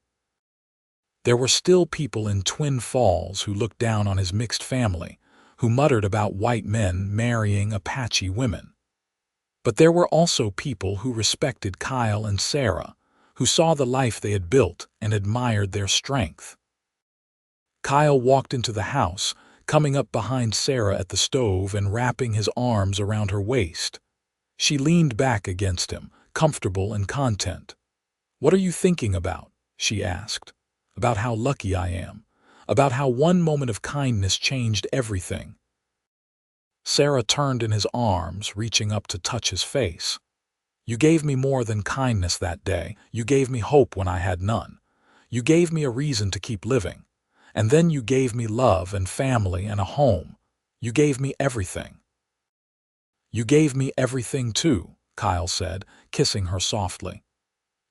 There were still people in Twin Falls who looked down on his mixed family, who muttered about white men marrying Apache women. But there were also people who respected Kyle and Sara, who saw the life they had built and admired their strength. Kyle walked into the house, coming up behind Sara at the stove and wrapping his arms around her waist. She leaned back against him, comfortable and content. "What are you thinking about?" she asked. "About how lucky I am. About how one moment of kindness changed everything." Sara turned in his arms, reaching up to touch his face. "You gave me more than kindness that day. You gave me hope when I had none. You gave me a reason to keep living. And then you gave me love and family and a home. You gave me everything." "You gave me everything too," Kyle said, kissing her softly.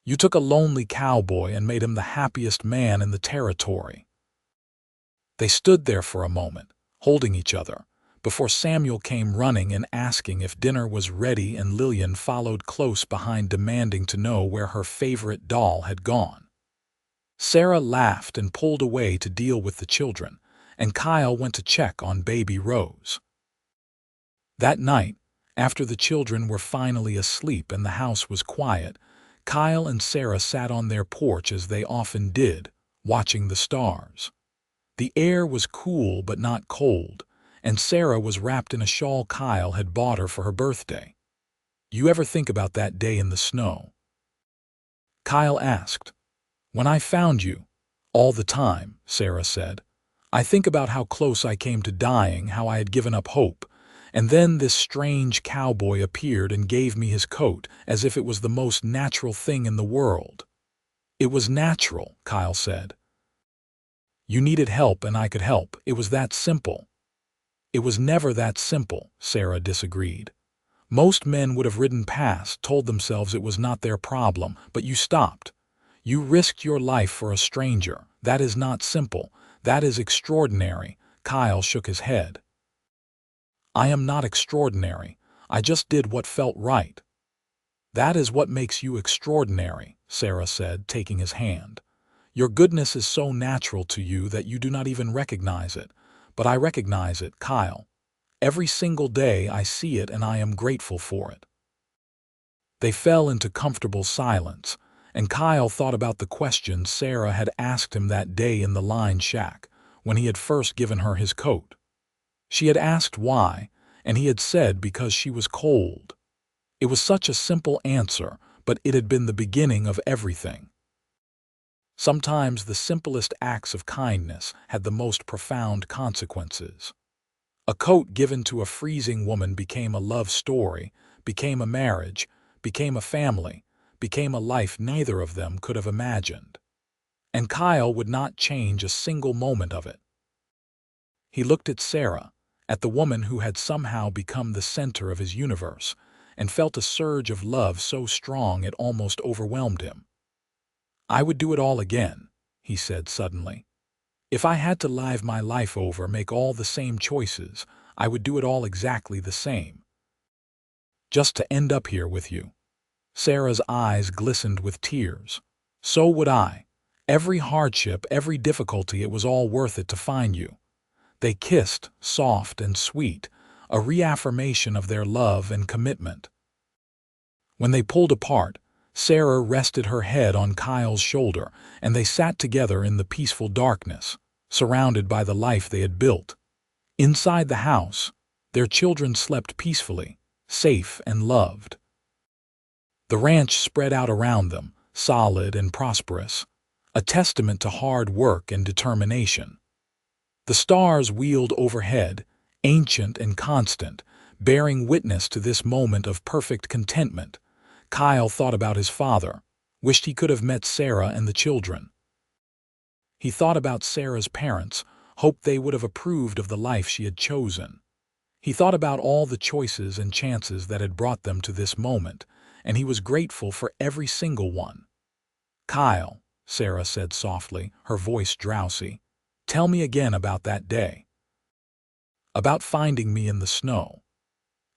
"You took a lonely cowboy and made him the happiest man in the territory." They stood there for a moment, holding each other, before Samuel came running and asking if dinner was ready, and Lillian followed close behind, demanding to know where her favorite doll had gone. Sara laughed and pulled away to deal with the children, and Kyle went to check on baby Rose. That night, after the children were finally asleep and the house was quiet, Kyle and Sara sat on their porch as they often did, watching the stars. The air was cool but not cold, and Sara was wrapped in a shawl Kyle had bought her for her birthday. "You ever think about that day in the snow?" Kyle asked. "When I found you?" "All the time," Sara said. "I think about how close I came to dying, how I had given up hope. And then this strange cowboy appeared and gave me his coat, as if it was the most natural thing in the world." "It was natural," Kyle said. "You needed help and I could help. It was that simple." "It was never that simple," Sara disagreed. "Most men would have ridden past, told themselves it was not their problem, but you stopped. You risked your life for a stranger. That is not simple. That is extraordinary." Kyle shook his head. "I am not extraordinary. I just did what felt right." "That is what makes you extraordinary," Sara said, taking his hand. "Your goodness is so natural to you that you do not even recognize it. But I recognize it, Kyle. Every single day I see it and I am grateful for it." They fell into comfortable silence, and Kyle thought about the question Sara had asked him that day in the line shack, when he had first given her his coat. She had asked why, and he had said because she was cold. It was such a simple answer, but it had been the beginning of everything. Sometimes the simplest acts of kindness had the most profound consequences. A coat given to a freezing woman became a love story, became a marriage, became a family, became a life neither of them could have imagined. And Kyle would not change a single moment of it. He looked at Sara, at the woman who had somehow become the center of his universe, and felt a surge of love so strong it almost overwhelmed him. "I would do it all again," he said suddenly. "If I had to live my life over, make all the same choices, I would do it all exactly the same. Just to end up here with you." Sara's eyes glistened with tears. "So would I. Every hardship, every difficulty, it was all worth it to find you." They kissed, soft and sweet, a reaffirmation of their love and commitment. When they pulled apart, Sara rested her head on Kyle's shoulder, and they sat together in the peaceful darkness, surrounded by the life they had built. Inside the house, their children slept peacefully, safe and loved. The ranch spread out around them, solid and prosperous, a testament to hard work and determination. The stars wheeled overhead, ancient and constant, bearing witness to this moment of perfect contentment. Kyle thought about his father, wished he could have met Sara and the children. He thought about Sara's parents, hoped they would have approved of the life she had chosen. He thought about all the choices and chances that had brought them to this moment, and he was grateful for every single one. "Kyle," Sara said softly, her voice drowsy, "tell me again about that day. About finding me in the snow."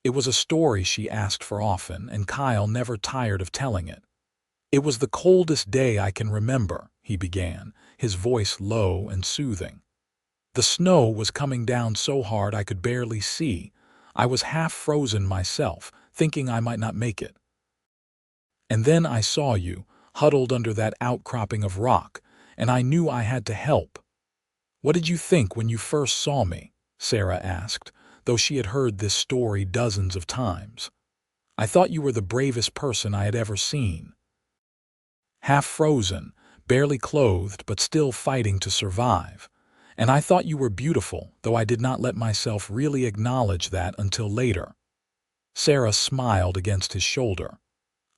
It was a story she asked for often, and Kyle never tired of telling it. "It was the coldest day I can remember," he began, his voice low and soothing. "The snow was coming down so hard I could barely see. I was half frozen myself, thinking I might not make it. And then I saw you, huddled under that outcropping of rock, and I knew I had to help." "What did you think when you first saw me?" Sara asked, though she had heard this story dozens of times. "I thought you were the bravest person I had ever seen. Half frozen, barely clothed, but still fighting to survive. And I thought you were beautiful, though I did not let myself really acknowledge that until later." Sara smiled against his shoulder.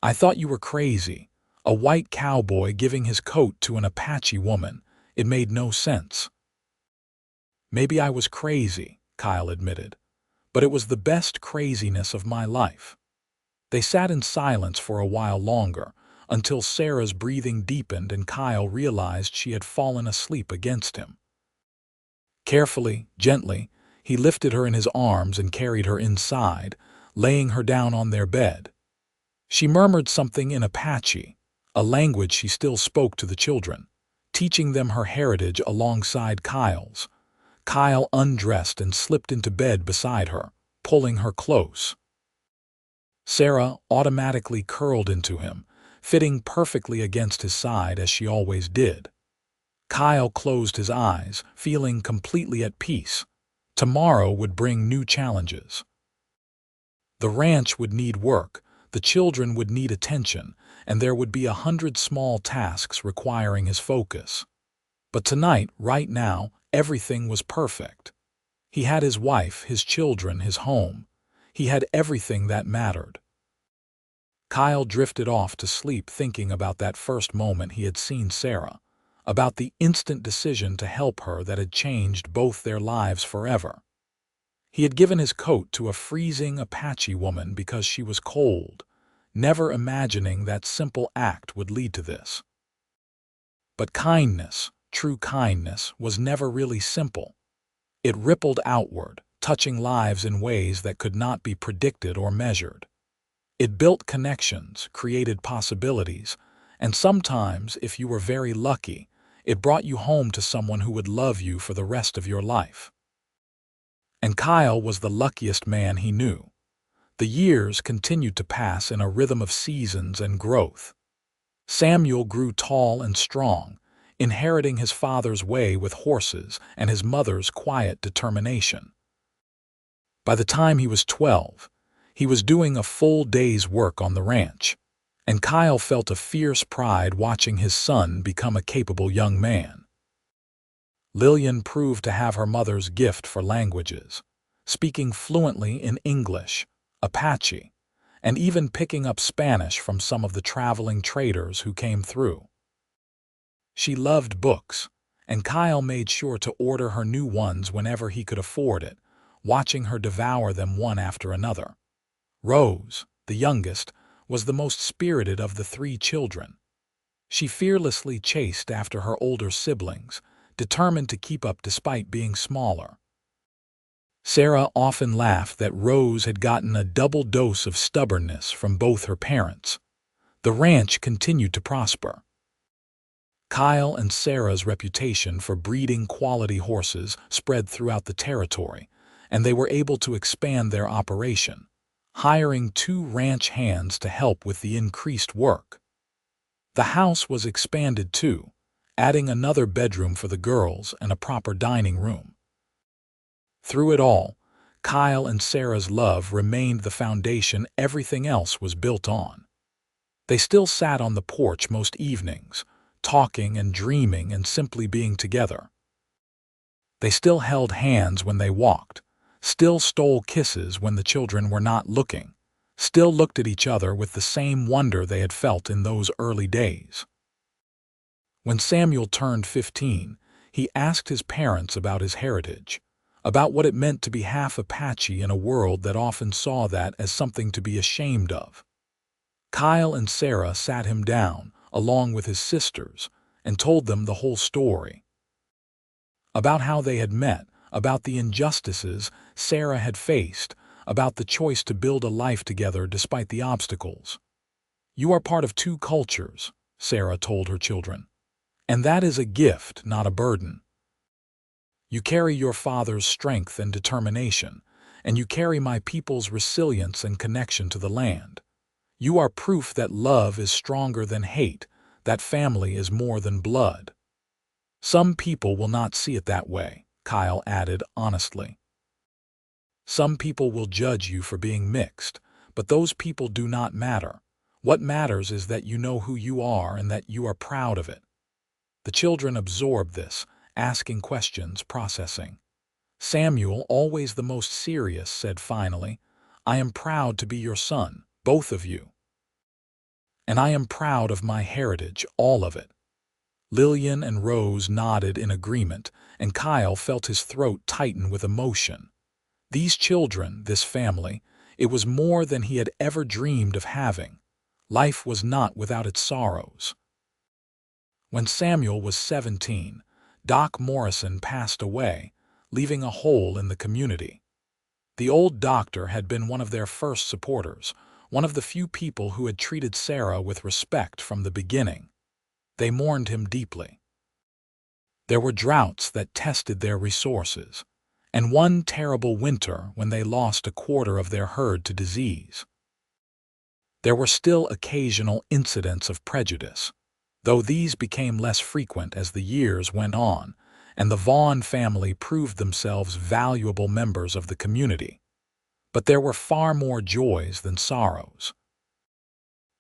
"I thought you were crazy. A white cowboy giving his coat to an Apache woman. It made no sense." "Maybe I was crazy," Kyle admitted, "but it was the best craziness of my life." They sat in silence for a while longer, until Sara's breathing deepened and Kyle realized she had fallen asleep against him. Carefully, gently, he lifted her in his arms and carried her inside, laying her down on their bed. She murmured something in Apache, a language she still spoke to the children, teaching them her heritage alongside Kyle's. Kyle undressed and slipped into bed beside her, pulling her close. Sara automatically curled into him, fitting perfectly against his side as she always did. Kyle closed his eyes, feeling completely at peace. Tomorrow would bring new challenges. The ranch would need work, the children would need attention, and there would be 100 small tasks requiring his focus. But tonight, right now, everything was perfect. He had his wife, his children, his home. He had everything that mattered. Kyle drifted off to sleep thinking about that first moment he had seen Sara, about the instant decision to help her that had changed both their lives forever. He had given his coat to a freezing Apache woman because she was cold, never imagining that simple act would lead to this. But kindness, true kindness, was never really simple. It rippled outward, touching lives in ways that could not be predicted or measured. It built connections, created possibilities, and sometimes, if you were very lucky, it brought you home to someone who would love you for the rest of your life. And Kyle was the luckiest man he knew. The years continued to pass in a rhythm of seasons and growth. Samuel grew tall and strong, inheriting his father's way with horses and his mother's quiet determination. By the time he was 12, he was doing a full day's work on the ranch, and Kyle felt a fierce pride watching his son become a capable young man. Lillian proved to have her mother's gift for languages, speaking fluently in English, Apache, and even picking up Spanish from some of the traveling traders who came through. She loved books, and Kyle made sure to order her new ones whenever he could afford it, watching her devour them one after another. Rose, the youngest, was the most spirited of the 3 children. She fearlessly chased after her older siblings, determined to keep up despite being smaller. Sara often laughed that Rose had gotten a double dose of stubbornness from both her parents. The ranch continued to prosper. Kyle and Sara's reputation for breeding quality horses spread throughout the territory, and they were able to expand their operation, hiring 2 ranch hands to help with the increased work. The house was expanded too, adding another bedroom for the girls and a proper dining room. Through it all, Kyle and Sara's love remained the foundation everything else was built on. They still sat on the porch most evenings, talking and dreaming and simply being together. They still held hands when they walked, still stole kisses when the children were not looking, still looked at each other with the same wonder they had felt in those early days. When Samuel turned 15, he asked his parents about his heritage, about what it meant to be half Apache in a world that often saw that as something to be ashamed of. Kyle and Sara sat him down, along with his sisters, and told them the whole story. About how they had met, about the injustices Sara had faced, about the choice to build a life together despite the obstacles. "You are part of two cultures," Sara told her children. "And that is a gift, not a burden. You carry your father's strength and determination, and you carry my people's resilience and connection to the land. You are proof that love is stronger than hate, that family is more than blood." "Some people will not see it that way," Kyle added honestly. "Some people will judge you for being mixed, but those people do not matter. What matters is that you know who you are and that you are proud of it." The children absorbed this, asking questions, processing. Samuel, always the most serious, said finally, "I am proud to be your son, both of you. And I am proud of my heritage, all of it." Lillian and Rose nodded in agreement, and Kyle felt his throat tighten with emotion. These children, this family, it was more than he had ever dreamed of having. Life was not without its sorrows. When Samuel was 17, Doc Morrison passed away, leaving a hole in the community. The old doctor had been one of their first supporters, one of the few people who had treated Sara with respect from the beginning. They mourned him deeply. There were droughts that tested their resources, and one terrible winter when they lost a quarter of their herd to disease. There were still occasional incidents of prejudice, though these became less frequent as the years went on, and the Vaughn family proved themselves valuable members of the community. But there were far more joys than sorrows.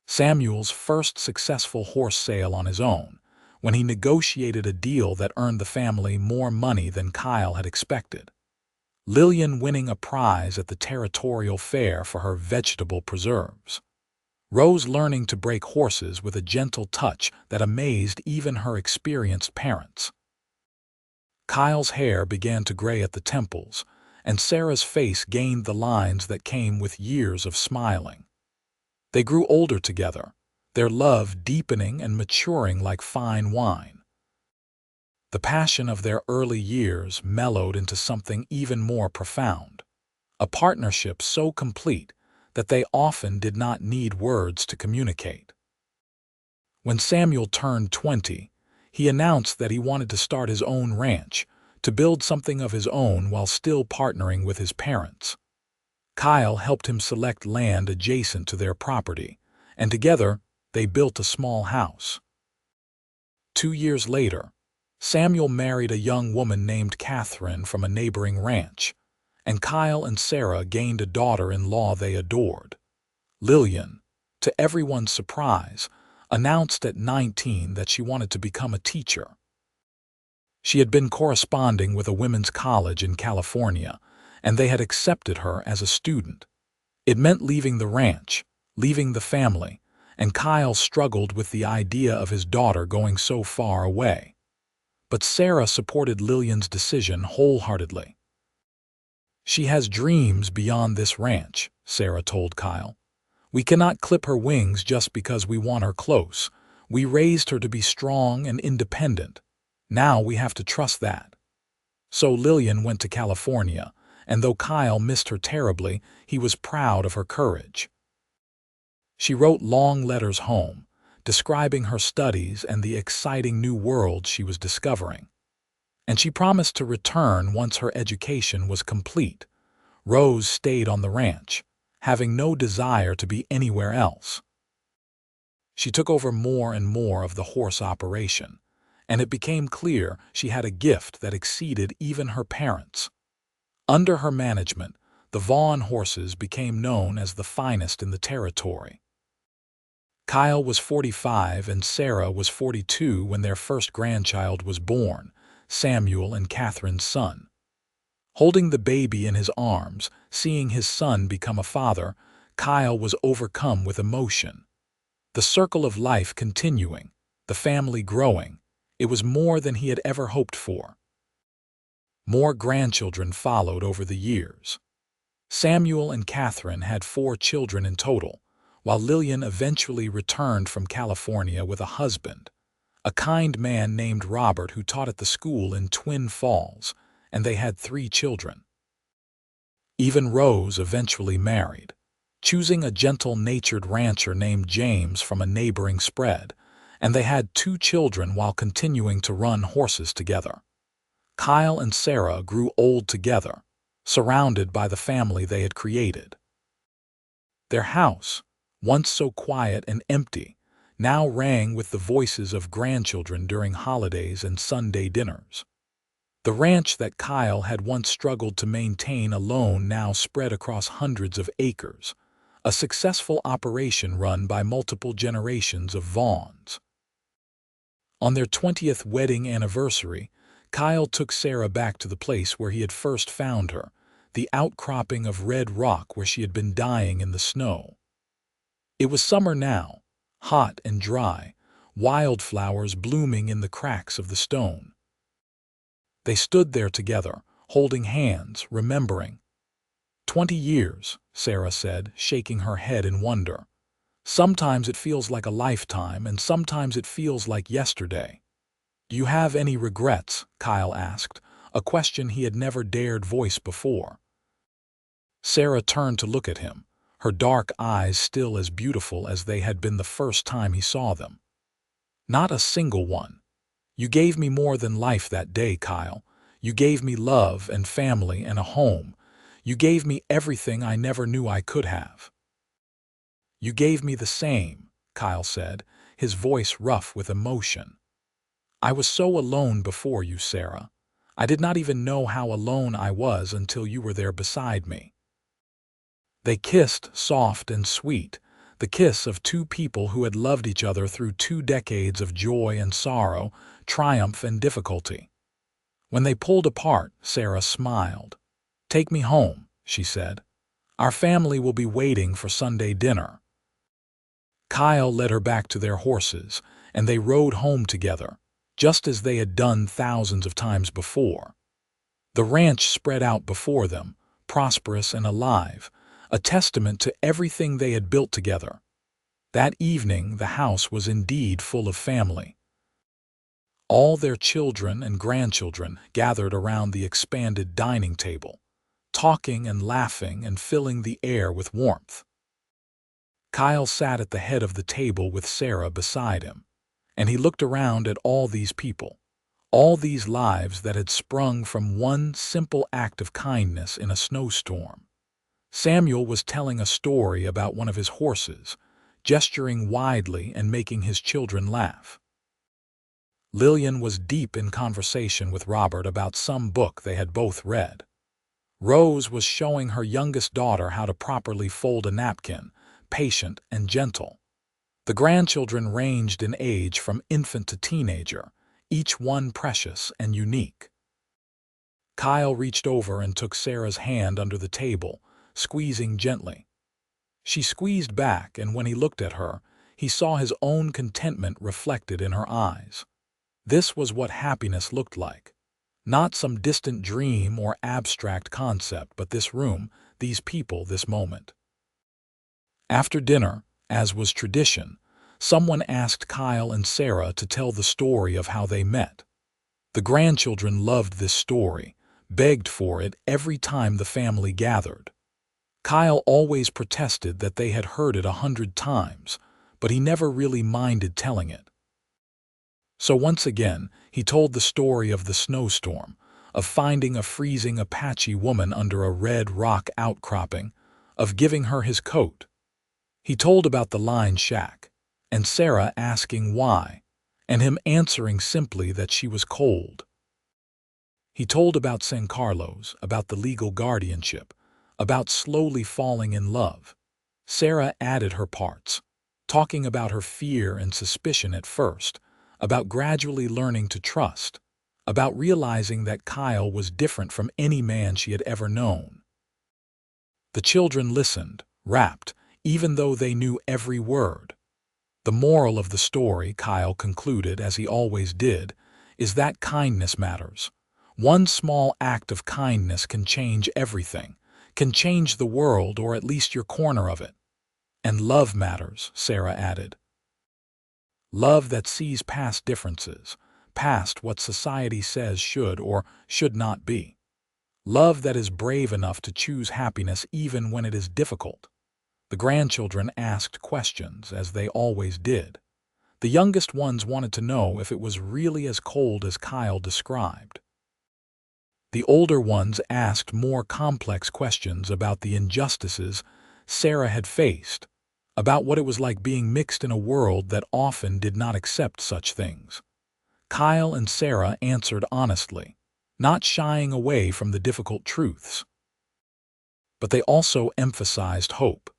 Samuel's first successful horse sale on his own, when he negotiated a deal that earned the family more money than Kyle had expected. Lillian winning a prize at the territorial fair for her vegetable preserves. Rose learning to break horses with a gentle touch that amazed even her experienced parents. Kyle's hair began to gray at the temples, and Sara's face gained the lines that came with years of smiling. They grew older together, their love deepening and maturing like fine wine. The passion of their early years mellowed into something even more profound, a partnership so complete that they often did not need words to communicate. When Samuel turned 20, he announced that he wanted to start his own ranch, to build something of his own while still partnering with his parents. Kyle helped him select land adjacent to their property, and together they built a small house. 2 years later, Samuel married a young woman named Catherine from a neighboring ranch, and Kyle and Sara gained a daughter-in-law they adored. Lillian, to everyone's surprise, announced at 19 that she wanted to become a teacher. She had been corresponding with a women's college in California, and they had accepted her as a student. It meant leaving the ranch, leaving the family, and Kyle struggled with the idea of his daughter going so far away. But Sara supported Lillian's decision wholeheartedly. "She has dreams beyond this ranch," Sara told Kyle. "We cannot clip her wings just because we want her close. We raised her to be strong and independent. Now we have to trust that." So Lillian went to California, and though Kyle missed her terribly, he was proud of her courage. She wrote long letters home, describing her studies and the exciting new world she was discovering. And she promised to return once her education was complete. Rose stayed on the ranch, having no desire to be anywhere else. She took over more and more of the horse operation, and it became clear she had a gift that exceeded even her parents. Under her management, the Vaughn horses became known as the finest in the territory. Kyle was 45 and Sara was 42 when their first grandchild was born, Samuel and Catherine's son. Holding the baby in his arms, seeing his son become a father, Kyle was overcome with emotion. The circle of life continuing, the family growing, It was more than he had ever hoped for. More grandchildren followed over the years. Samuel and Catherine had 4 children in total, while Lillian eventually returned from California with a husband, a kind man named Robert who taught at the school in Twin Falls, and they had 3 children. Even Rose eventually married, choosing a gentle-natured rancher named James from a neighboring spread, and they had 2 children while continuing to run horses together. Kyle and Sara grew old together, surrounded by the family they had created. Their house, once so quiet and empty, now rang with the voices of grandchildren during holidays and Sunday dinners. The ranch that Kyle had once struggled to maintain alone now spread across hundreds of acres, a successful operation run by multiple generations of Vaughns. On their 20th wedding anniversary, Kyle took Sara back to the place where he had first found her, the outcropping of red rock where she had been dying in the snow. It was summer now, hot and dry, wildflowers blooming in the cracks of the stone. They stood there together, holding hands, remembering. 20 years, Sara said, shaking her head in wonder. Sometimes it feels like a lifetime, and sometimes it feels like yesterday. Do you have any regrets? Kyle asked, a question he had never dared voice before. Sara turned to look at him, her dark eyes still as beautiful as they had been the first time he saw them. Not a single one. You gave me more than life that day, Kyle. You gave me love and family and a home. You gave me everything I never knew I could have. You gave me the same, Kyle said, his voice rough with emotion. I was so alone before you, Sara. I did not even know how alone I was until you were there beside me. They kissed, soft and sweet, the kiss of 2 people who had loved each other through 2 decades of joy and sorrow, triumph and difficulty. When they pulled apart, Sara smiled. Take me home, she said. Our family will be waiting for Sunday dinner. Kyle led her back to their horses, and they rode home together, just as they had done thousands of times before. The ranch spread out before them, prosperous and alive, a testament to everything they had built together. That evening the house was indeed full of family. All their children and grandchildren gathered around the expanded dining table, talking and laughing and filling the air with warmth. Kyle sat at the head of the table with Sara beside him, and he looked around at all these people, all these lives that had sprung from one simple act of kindness in a snowstorm. Samuel was telling a story about one of his horses, gesturing widely and making his children laugh. Lillian was deep in conversation with Robert about some book they had both read. Rose was showing her youngest daughter how to properly fold a napkin, patient and gentle. The grandchildren ranged in age from infant to teenager, each one precious and unique. Kyle reached over and took Sara's hand under the table, squeezing gently. She squeezed back, and when he looked at her, he saw his own contentment reflected in her eyes. This was what happiness looked like. Not some distant dream or abstract concept, but this room, these people, this moment. After dinner, as was tradition, someone asked Kyle and Sara to tell the story of how they met. The grandchildren loved this story, begged for it every time the family gathered. Kyle always protested that they had heard it 100 times, but he never really minded telling it. So once again, he told the story of the snowstorm, of finding a freezing Apache woman under a red rock outcropping, of giving her his coat. He told about the line shack, and Sara asking why, and him answering simply that she was cold. He told about San Carlos, about the legal guardianship, about slowly falling in love. Sara added her parts, talking about her fear and suspicion at first, about gradually learning to trust, about realizing that Kyle was different from any man she had ever known. The children listened, rapt, even though they knew every word. The moral of the story, Kyle concluded, as he always did, is that kindness matters. One small act of kindness can change everything, can change the world or at least your corner of it. And love matters, Sara added. Love that sees past differences, past what society says should or should not be. Love that is brave enough to choose happiness even when it is difficult. The grandchildren asked questions, as they always did. The youngest ones wanted to know if it was really as cold as Kyle described. The older ones asked more complex questions about the injustices Sara had faced, about what it was like being mixed in a world that often did not accept such things. Kyle and Sara answered honestly, not shying away from the difficult truths. But they also emphasized hope,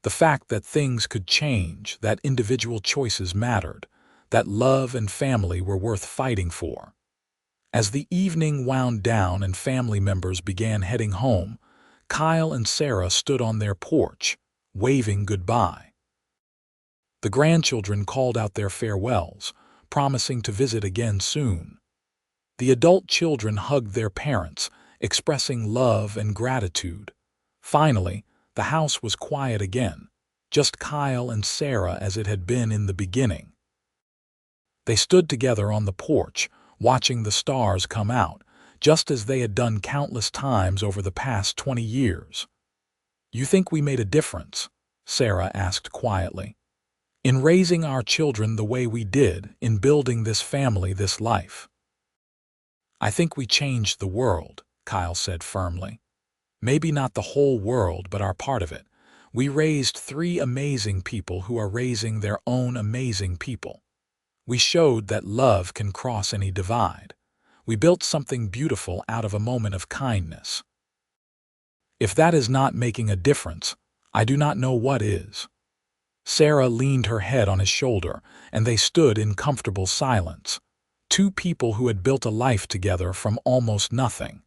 the fact that things could change, that individual choices mattered, that love and family were worth fighting for. As the evening wound down and family members began heading home, Kyle and Sara stood on their porch, waving goodbye. The grandchildren called out their farewells, promising to visit again soon. The adult children hugged their parents, expressing love and gratitude. Finally, the house was quiet again, just Kyle and Sara as it had been in the beginning. They stood together on the porch, watching the stars come out, just as they had done countless times over the past 20 years. "You think we made a difference?" Sara asked quietly. "In raising our children the way we did, in building this family, this life?" "I think we changed the world," Kyle said firmly. "Maybe not the whole world, but our part of it. We raised 3 amazing people who are raising their own amazing people. We showed that love can cross any divide. We built something beautiful out of a moment of kindness. If that is not making a difference, I do not know what is." Sara leaned her head on his shoulder, and they stood in comfortable silence. 2 people who had built a life together from almost nothing.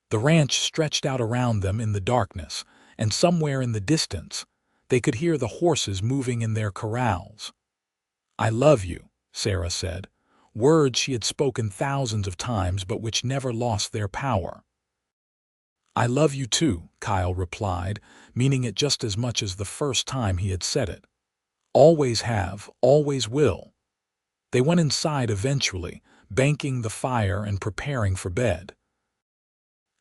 The ranch stretched out around them in the darkness, and somewhere in the distance, they could hear the horses moving in their corrals. "I love you," Sara said, words she had spoken thousands of times but which never lost their power. "I love you too," Kyle replied, meaning it just as much as the first time he had said it. "Always have, always will." They went inside eventually, banking the fire and preparing for bed.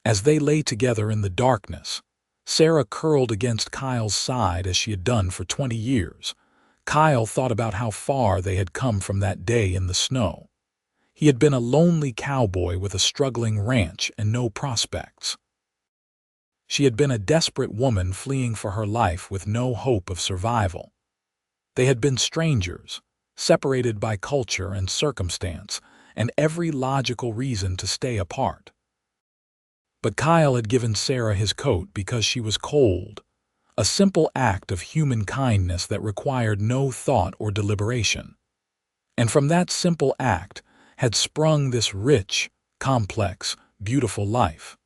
As they lay together in the darkness, Sara curled against Kyle's side as she had done for 20 years. Kyle thought about how far they had come from that day in the snow. He had been a lonely cowboy with a struggling ranch and no prospects. She had been a desperate woman fleeing for her life with no hope of survival. They had been strangers, separated by culture and circumstance, and every logical reason to stay apart. But Kyle had given Sara his coat because she was cold, a simple act of human kindness that required no thought or deliberation. And from that simple act had sprung this rich, complex, beautiful life.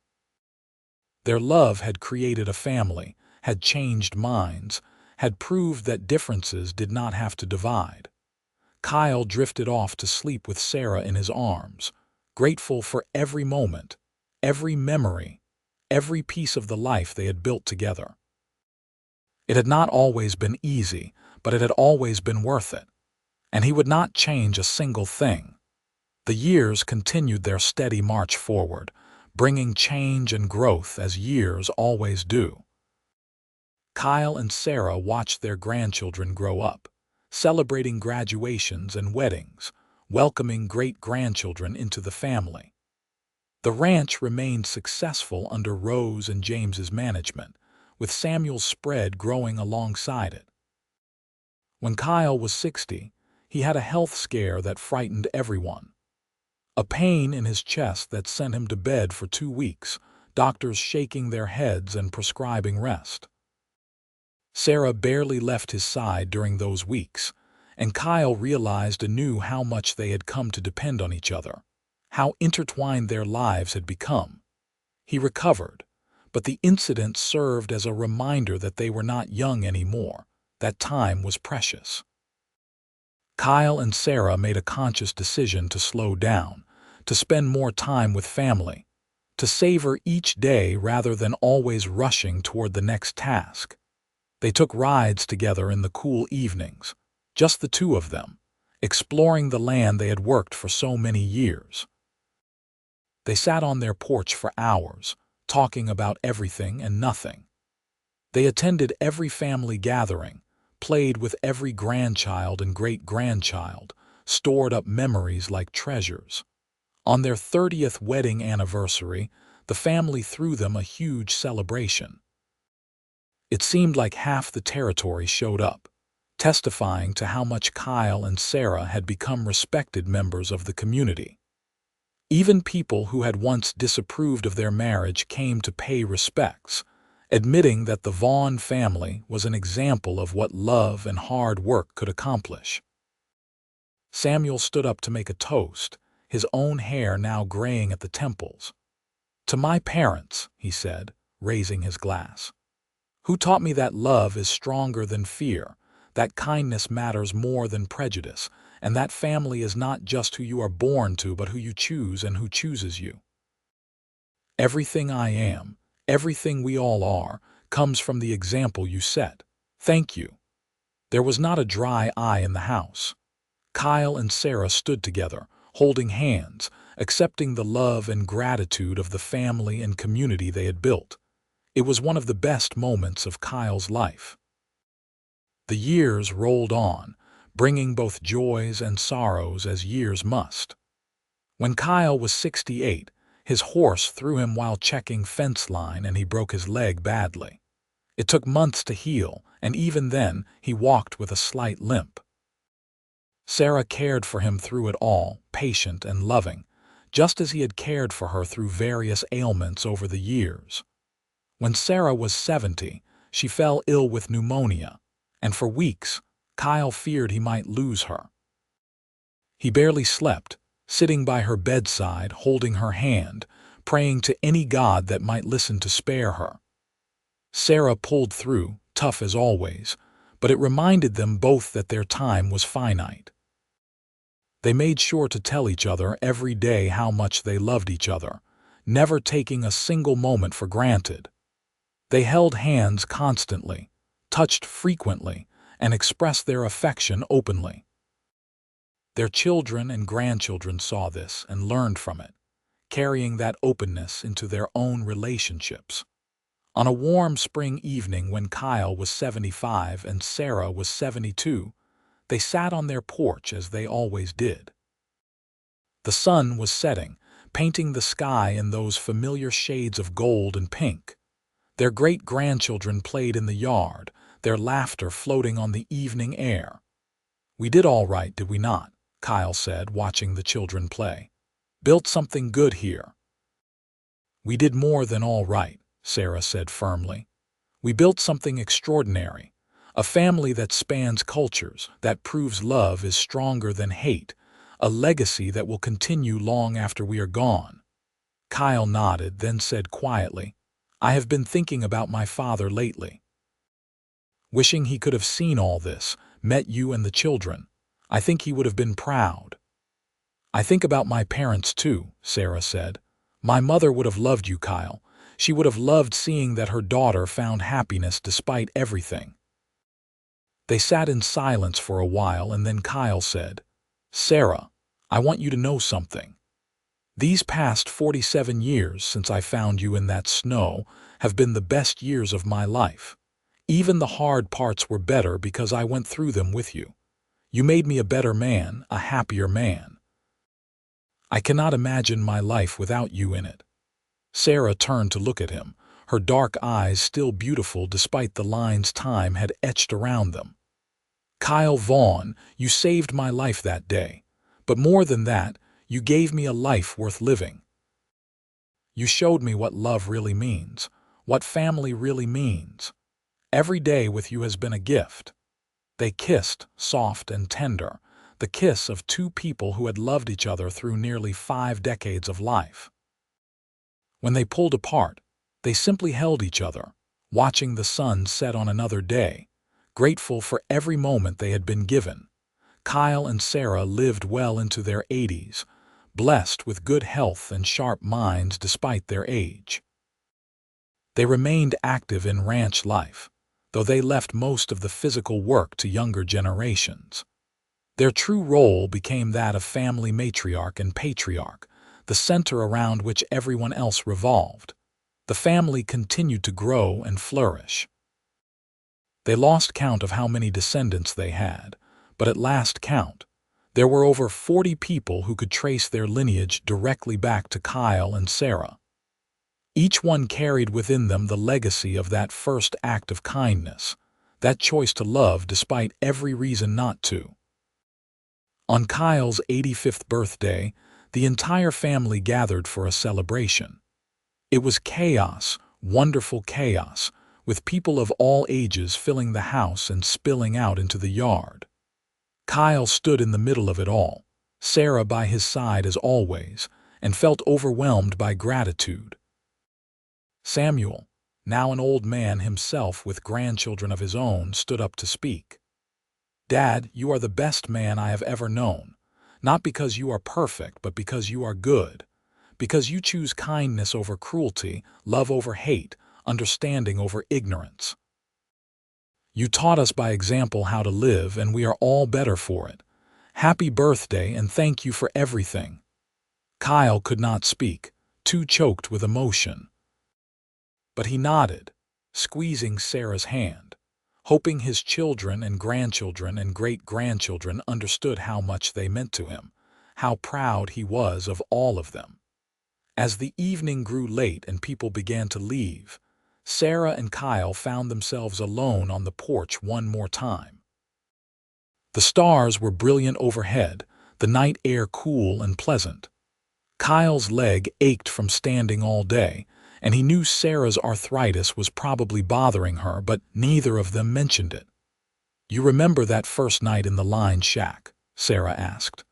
Their love had created a family, had changed minds, had proved that differences did not have to divide. Kyle drifted off to sleep with Sara in his arms, grateful for every moment, every memory, every piece of the life they had built together. It had not always been easy, but it had always been worth it. And he would not change a single thing. The years continued their steady march forward, bringing change and growth as years always do. Kyle and Sara watched their grandchildren grow up, celebrating graduations and weddings, welcoming great-grandchildren into the family. The ranch remained successful under Rose and James's management, with Samuel's spread growing alongside it. When Kyle was 60, he had a health scare that frightened everyone. A pain in his chest that sent him to bed for 2 weeks, doctors shaking their heads and prescribing rest. Sara barely left his side during those weeks, and Kyle realized anew how much they had come to depend on each other, how intertwined their lives had become. He recovered, but the incident served as a reminder that they were not young anymore, that time was precious. Kyle and Sara made a conscious decision to slow down, to spend more time with family, to savor each day rather than always rushing toward the next task. They took rides together in the cool evenings, just the two of them, exploring the land they had worked for so many years. They sat on their porch for hours, talking about everything and nothing. They attended every family gathering, played with every grandchild and great-grandchild, stored up memories like treasures. On their 30th wedding anniversary, the family threw them a huge celebration. It seemed like half the territory showed up, testifying to how much Kyle and Sara had become respected members of the community. Even people who had once disapproved of their marriage came to pay respects, admitting that the Vaughn family was an example of what love and hard work could accomplish. Samuel stood up to make a toast, his own hair now graying at the temples. "To my parents," he said, raising his glass, "who taught me that love is stronger than fear, that kindness matters more than prejudice, and that family is not just who you are born to but who you choose and who chooses you. Everything I am, everything we all are, comes from the example you set. Thank you." There was not a dry eye in the house. Kyle and Sara stood together, holding hands, accepting the love and gratitude of the family and community they had built. It was one of the best moments of Kyle's life. The years rolled on, bringing both joys and sorrows as years must. When Kyle was 68, his horse threw him while checking fence line and he broke his leg badly. It took months to heal, and even then he walked with a slight limp. Sara cared for him through it all, patient and loving, just as he had cared for her through various ailments over the years. When Sara was 70, she fell ill with pneumonia, and for weeks, Kyle feared he might lose her. He barely slept, sitting by her bedside, holding her hand, praying to any god that might listen to spare her. Sara pulled through, tough as always, but it reminded them both that their time was finite. They made sure to tell each other every day how much they loved each other, never taking a single moment for granted. They held hands constantly, touched frequently, and expressed their affection openly. Their children and grandchildren saw this and learned from it, carrying that openness into their own relationships. On a warm spring evening when Kyle was 75 and Sara was 72, they sat on their porch as they always did. The sun was setting, painting the sky in those familiar shades of gold and pink. Their great-grandchildren played in the yard, their laughter floating on the evening air. "We did all right, did we not?" Kyle said, watching the children play. "Built something good here." "We did more than all right," Sara said firmly. "We built something extraordinary, a family that spans cultures, that proves love is stronger than hate, a legacy that will continue long after we are gone." Kyle nodded, then said quietly, "I have been thinking about my father lately. Wishing he could have seen all this, met you and the children. I think he would have been proud." "I think about my parents too," Sara said. "My mother would have loved you, Kyle. She would have loved seeing that her daughter found happiness despite everything." They sat in silence for a while, and then Kyle said, "Sara, I want you to know something. These past 47 years since I found you in that snow have been the best years of my life. Even the hard parts were better because I went through them with you. You made me a better man, a happier man. I cannot imagine my life without you in it." Sara turned to look at him, her dark eyes still beautiful despite the lines time had etched around them. "Kyle Vaughn, you saved my life that day. But more than that, you gave me a life worth living. You showed me what love really means, what family really means. Every day with you has been a gift." They kissed, soft and tender, the kiss of two people who had loved each other through nearly 5 decades of life. When they pulled apart, they simply held each other, watching the sun set on another day, grateful for every moment they had been given. Kyle and Sara lived well into their 80s, blessed with good health and sharp minds despite their age. They remained active in ranch life, though they left most of the physical work to younger generations. Their true role became that of family matriarch and patriarch, the center around which everyone else revolved. The family continued to grow and flourish. They lost count of how many descendants they had, but at last count, there were over 40 people who could trace their lineage directly back to Kyle and Sara. Each one carried within them the legacy of that first act of kindness, that choice to love despite every reason not to. On Kyle's 85th birthday, the entire family gathered for a celebration. It was chaos, wonderful chaos, with people of all ages filling the house and spilling out into the yard. Kyle stood in the middle of it all, Sara by his side as always, and felt overwhelmed by gratitude. Samuel, now an old man himself with grandchildren of his own, stood up to speak. "Dad, you are the best man I have ever known, not because you are perfect, but because you are good, because you choose kindness over cruelty, love over hate, understanding over ignorance. You taught us by example how to live, and we are all better for it. Happy birthday, and thank you for everything." Kyle could not speak, too choked with emotion. But he nodded, squeezing Sara's hand, hoping his children and grandchildren and great-grandchildren understood how much they meant to him, how proud he was of all of them. As the evening grew late and people began to leave, Sara and Kyle found themselves alone on the porch one more time. The stars were brilliant overhead, the night air cool and pleasant. Kyle's leg ached from standing all day, and he knew Sara's arthritis was probably bothering her, but neither of them mentioned it. "You remember that first night in the line shack?" Sara asked.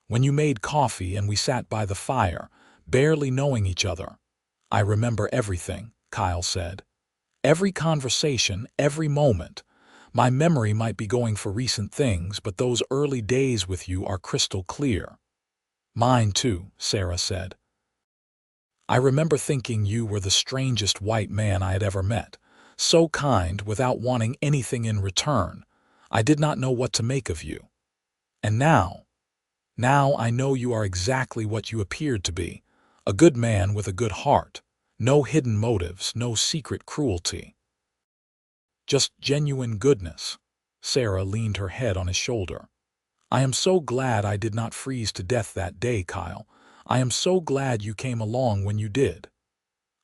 "When you made coffee and we sat by the fire, barely knowing each other." "I remember everything," Kyle said. "Every conversation, every moment. My memory might be going for recent things, but those early days with you are crystal clear." "Mine too," Sara said. "I remember thinking you were the strangest white man I had ever met, so kind without wanting anything in return. I did not know what to make of you. And now I know you are exactly what you appeared to be, a good man with a good heart, no hidden motives, no secret cruelty. Just genuine goodness." Sara leaned her head on his shoulder. "I am so glad I did not freeze to death that day, Kyle. I am so glad you came along when you did."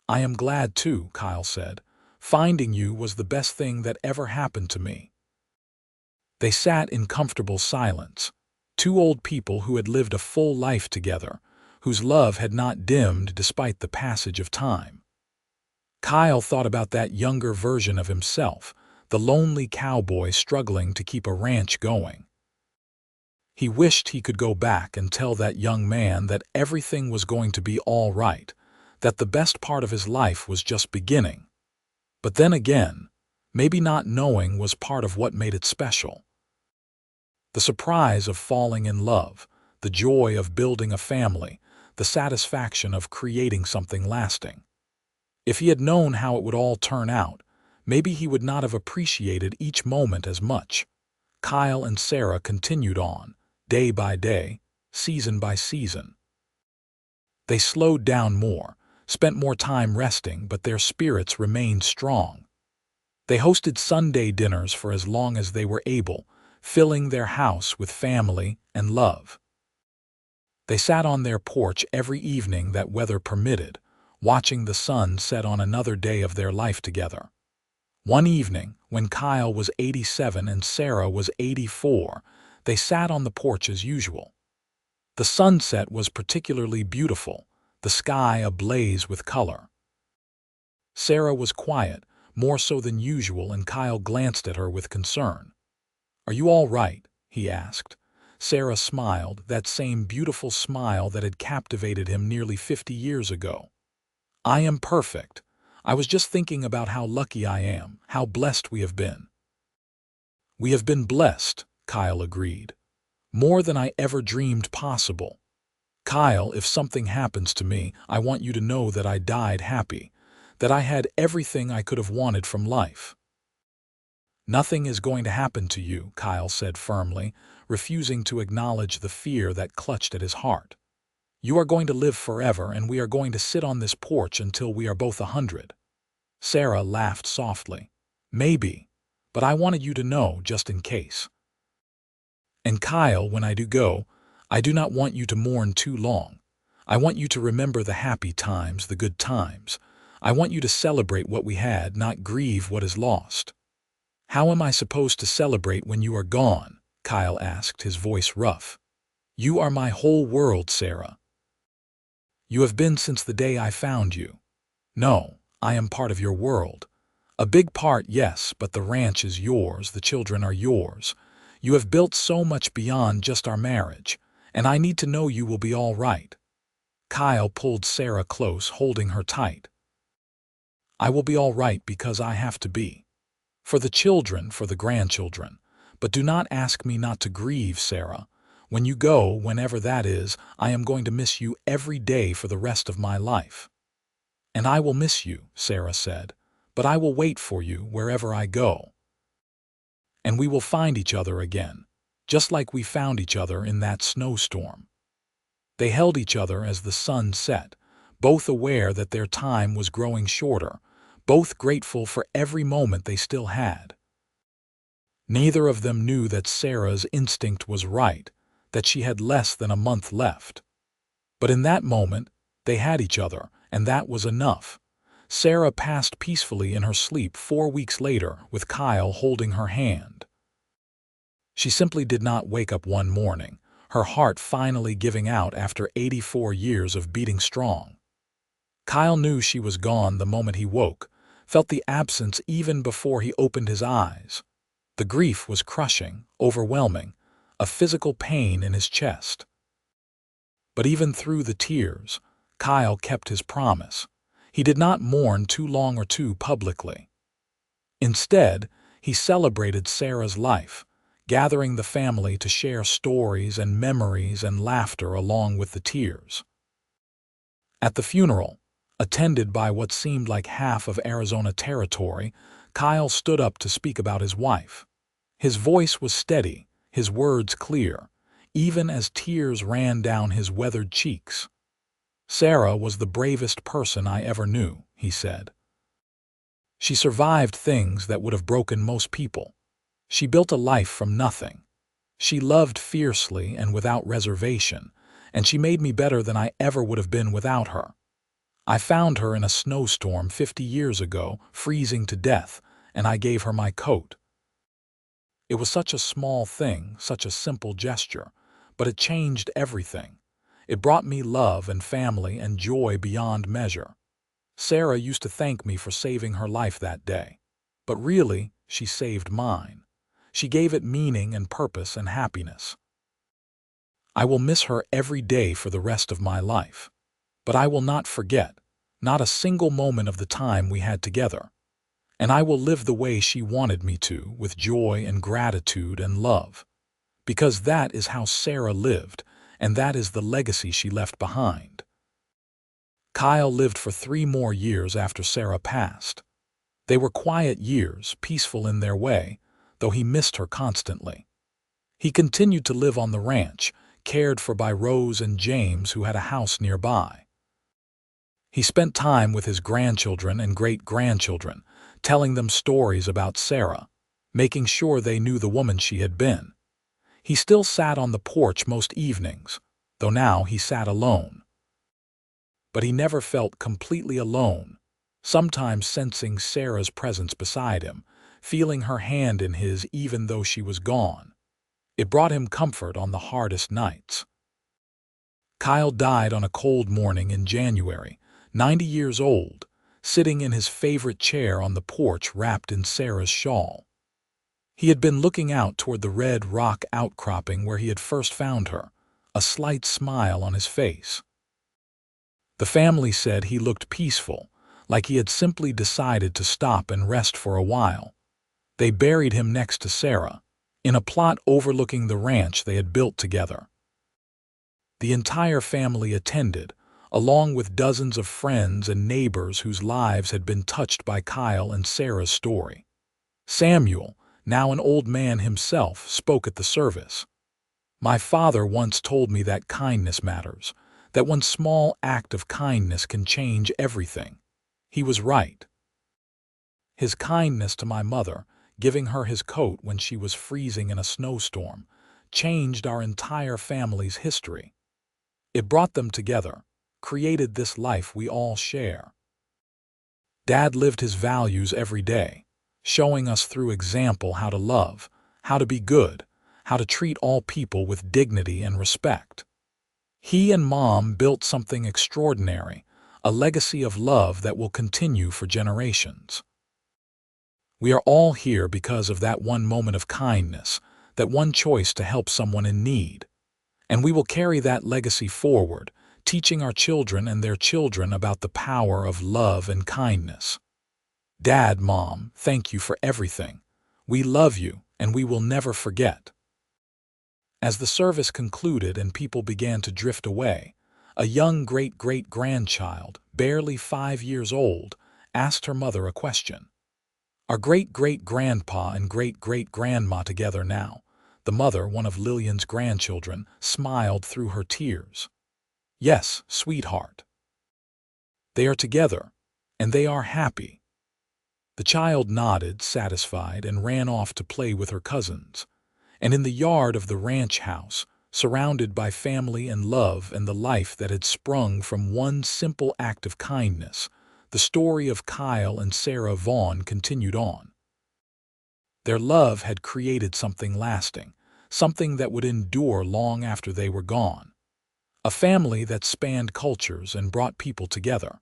"I am glad too," Kyle said. "Finding you was the best thing that ever happened to me." They sat in comfortable silence, two old people who had lived a full life together, whose love had not dimmed despite the passage of time. Kyle thought about that younger version of himself, the lonely cowboy struggling to keep a ranch going. He wished he could go back and tell that young man that everything was going to be all right, that the best part of his life was just beginning. But then again, maybe not knowing was part of what made it special. The surprise of falling in love, the joy of building a family, the satisfaction of creating something lasting. If he had known how it would all turn out, maybe he would not have appreciated each moment as much. Kyle and Sara continued on, day by day, season by season. They slowed down more, spent more time resting, but their spirits remained strong. They hosted Sunday dinners for as long as they were able, filling their house with family and love. They sat on their porch every evening that weather permitted, watching the sun set on another day of their life together. One evening, when Kyle was 87 and Sara was 84, they sat on the porch as usual. The sunset was particularly beautiful, the sky ablaze with color. Sara was quiet, more so than usual, and Kyle glanced at her with concern. "Are you all right?" he asked. Sara smiled, that same beautiful smile that had captivated him nearly 50 years ago. "I am perfect. I was just thinking about how lucky I am, how blessed we have been." "We have been blessed," Kyle agreed. More than I ever dreamed possible. Kyle, if something happens to me, I want you to know that I died happy, that I had everything I could have wanted from life. Nothing is going to happen to you, Kyle said firmly, refusing to acknowledge the fear that clutched at his heart. You are going to live forever, and we are going to sit on this porch until we are both 100. Sara laughed softly. Maybe, but I wanted you to know just in case. And Kyle, when I do go, I do not want you to mourn too long. I want you to remember the happy times, the good times. I want you to celebrate what we had, not grieve what is lost. How am I supposed to celebrate when you are gone? Kyle asked, his voice rough. You are my whole world, Sara. You have been since the day I found you. No, I am part of your world. A big part, yes, but the ranch is yours, the children are yours. You have built so much beyond just our marriage, and I need to know you will be all right. Kyle pulled Sara close, holding her tight. I will be all right because I have to be. For the children, for the grandchildren. But do not ask me not to grieve, Sara. When you go, whenever that is, I am going to miss you every day for the rest of my life. And I will miss you, Sara said, but I will wait for you wherever I go. And we will find each other again, just like we found each other in that snowstorm. They held each other as the sun set, both aware that their time was growing shorter, both grateful for every moment they still had. Neither of them knew that Sara's instinct was right, that she had less than a month left. But in that moment, they had each other, and that was enough. Sara passed peacefully in her sleep 4 weeks later with Kyle holding her hand. She simply did not wake up one morning, her heart finally giving out after 84 years of beating strong. Kyle knew she was gone the moment he woke, felt the absence even before he opened his eyes. The grief was crushing, overwhelming, a physical pain in his chest. But even through the tears, Kyle kept his promise. He did not mourn too long or too publicly. Instead, he celebrated Sara's life, gathering the family to share stories and memories and laughter along with the tears. At the funeral, attended by what seemed like half of Arizona territory, Kyle stood up to speak about his wife. His voice was steady, his words clear, even as tears ran down his weathered cheeks. Sara was the bravest person I ever knew, he said. She survived things that would have broken most people. She built a life from nothing. She loved fiercely and without reservation, and she made me better than I ever would have been without her. I found her in a snowstorm 50 years ago, freezing to death, and I gave her my coat. It was such a small thing, such a simple gesture, but it changed everything. It brought me love and family and joy beyond measure. Sara used to thank me for saving her life that day, but really, she saved mine. She gave it meaning and purpose and happiness. I will miss her every day for the rest of my life. But I will not forget, not a single moment of the time we had together. And I will live the way she wanted me to, with joy and gratitude and love. Because that is how Sara lived, and that is the legacy she left behind. Kyle lived for 3 more years after Sara passed. They were quiet years, peaceful in their way, though he missed her constantly. He continued to live on the ranch, cared for by Rose and James, who had a house nearby. He spent time with his grandchildren and great-grandchildren, telling them stories about Sara, making sure they knew the woman she had been. He still sat on the porch most evenings, though now he sat alone. But he never felt completely alone, sometimes sensing Sara's presence beside him, feeling her hand in his even though she was gone. It brought him comfort on the hardest nights. Kyle died on a cold morning in January, 90 years old, sitting in his favorite chair on the porch wrapped in Sara's shawl. He had been looking out toward the red rock outcropping where he had first found her, a slight smile on his face. The family said he looked peaceful, like he had simply decided to stop and rest for a while. They buried him next to Sara, in a plot overlooking the ranch they had built together. The entire family attended, along with dozens of friends and neighbors whose lives had been touched by Kyle and Sara's story. Samuel, now an old man himself, spoke at the service. "My father once told me that kindness matters, that one small act of kindness can change everything. He was right. His kindness to my mother, giving her his coat when she was freezing in a snowstorm, changed our entire family's history. It brought them together, created this life we all share." Dad lived his values every day, showing us through example how to love, how to be good, how to treat all people with dignity and respect. He and Mom built something extraordinary, a legacy of love that will continue for generations. We are all here because of that one moment of kindness, that one choice to help someone in need. And we will carry that legacy forward, teaching our children and their children about the power of love and kindness. Dad, Mom, thank you for everything. We love you, and we will never forget. As the service concluded and people began to drift away, a young great-great-grandchild, barely 5 years old, asked her mother a question. "Are great-great-grandpa and great-great-grandma together now?" The mother, one of Lillian's grandchildren, smiled through her tears. "Yes, sweetheart. They are together, and they are happy." The child nodded, satisfied, and ran off to play with her cousins. And in the yard of the ranch house, surrounded by family and love and the life that had sprung from one simple act of kindness, the story of Kyle and Sara Vaughn continued on. Their love had created something lasting, something that would endure long after they were gone. A family that spanned cultures and brought people together.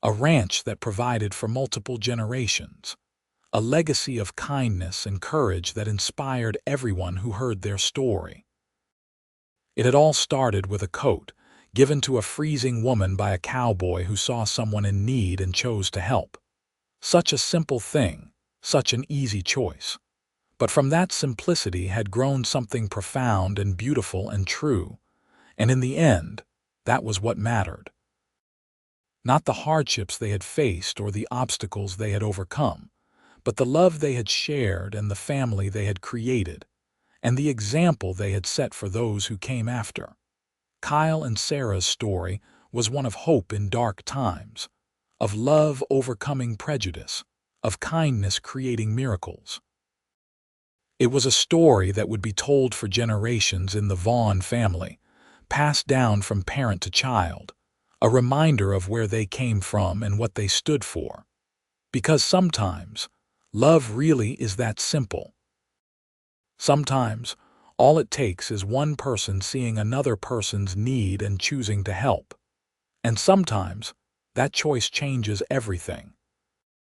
A ranch that provided for multiple generations. A legacy of kindness and courage that inspired everyone who heard their story. It had all started with a coat, given to a freezing woman by a cowboy who saw someone in need and chose to help. Such a simple thing, such an easy choice. But from that simplicity had grown something profound and beautiful and true, and in the end, that was what mattered. Not the hardships they had faced or the obstacles they had overcome, but the love they had shared and the family they had created, and the example they had set for those who came after. Kyle and Sara's story was one of hope in dark times, of love overcoming prejudice, of kindness creating miracles. It was a story that would be told for generations in the Vaughn family, passed down from parent to child, a reminder of where they came from and what they stood for. Because sometimes, love really is that simple. Sometimes, all it takes is one person seeing another person's need and choosing to help. And sometimes, that choice changes everything.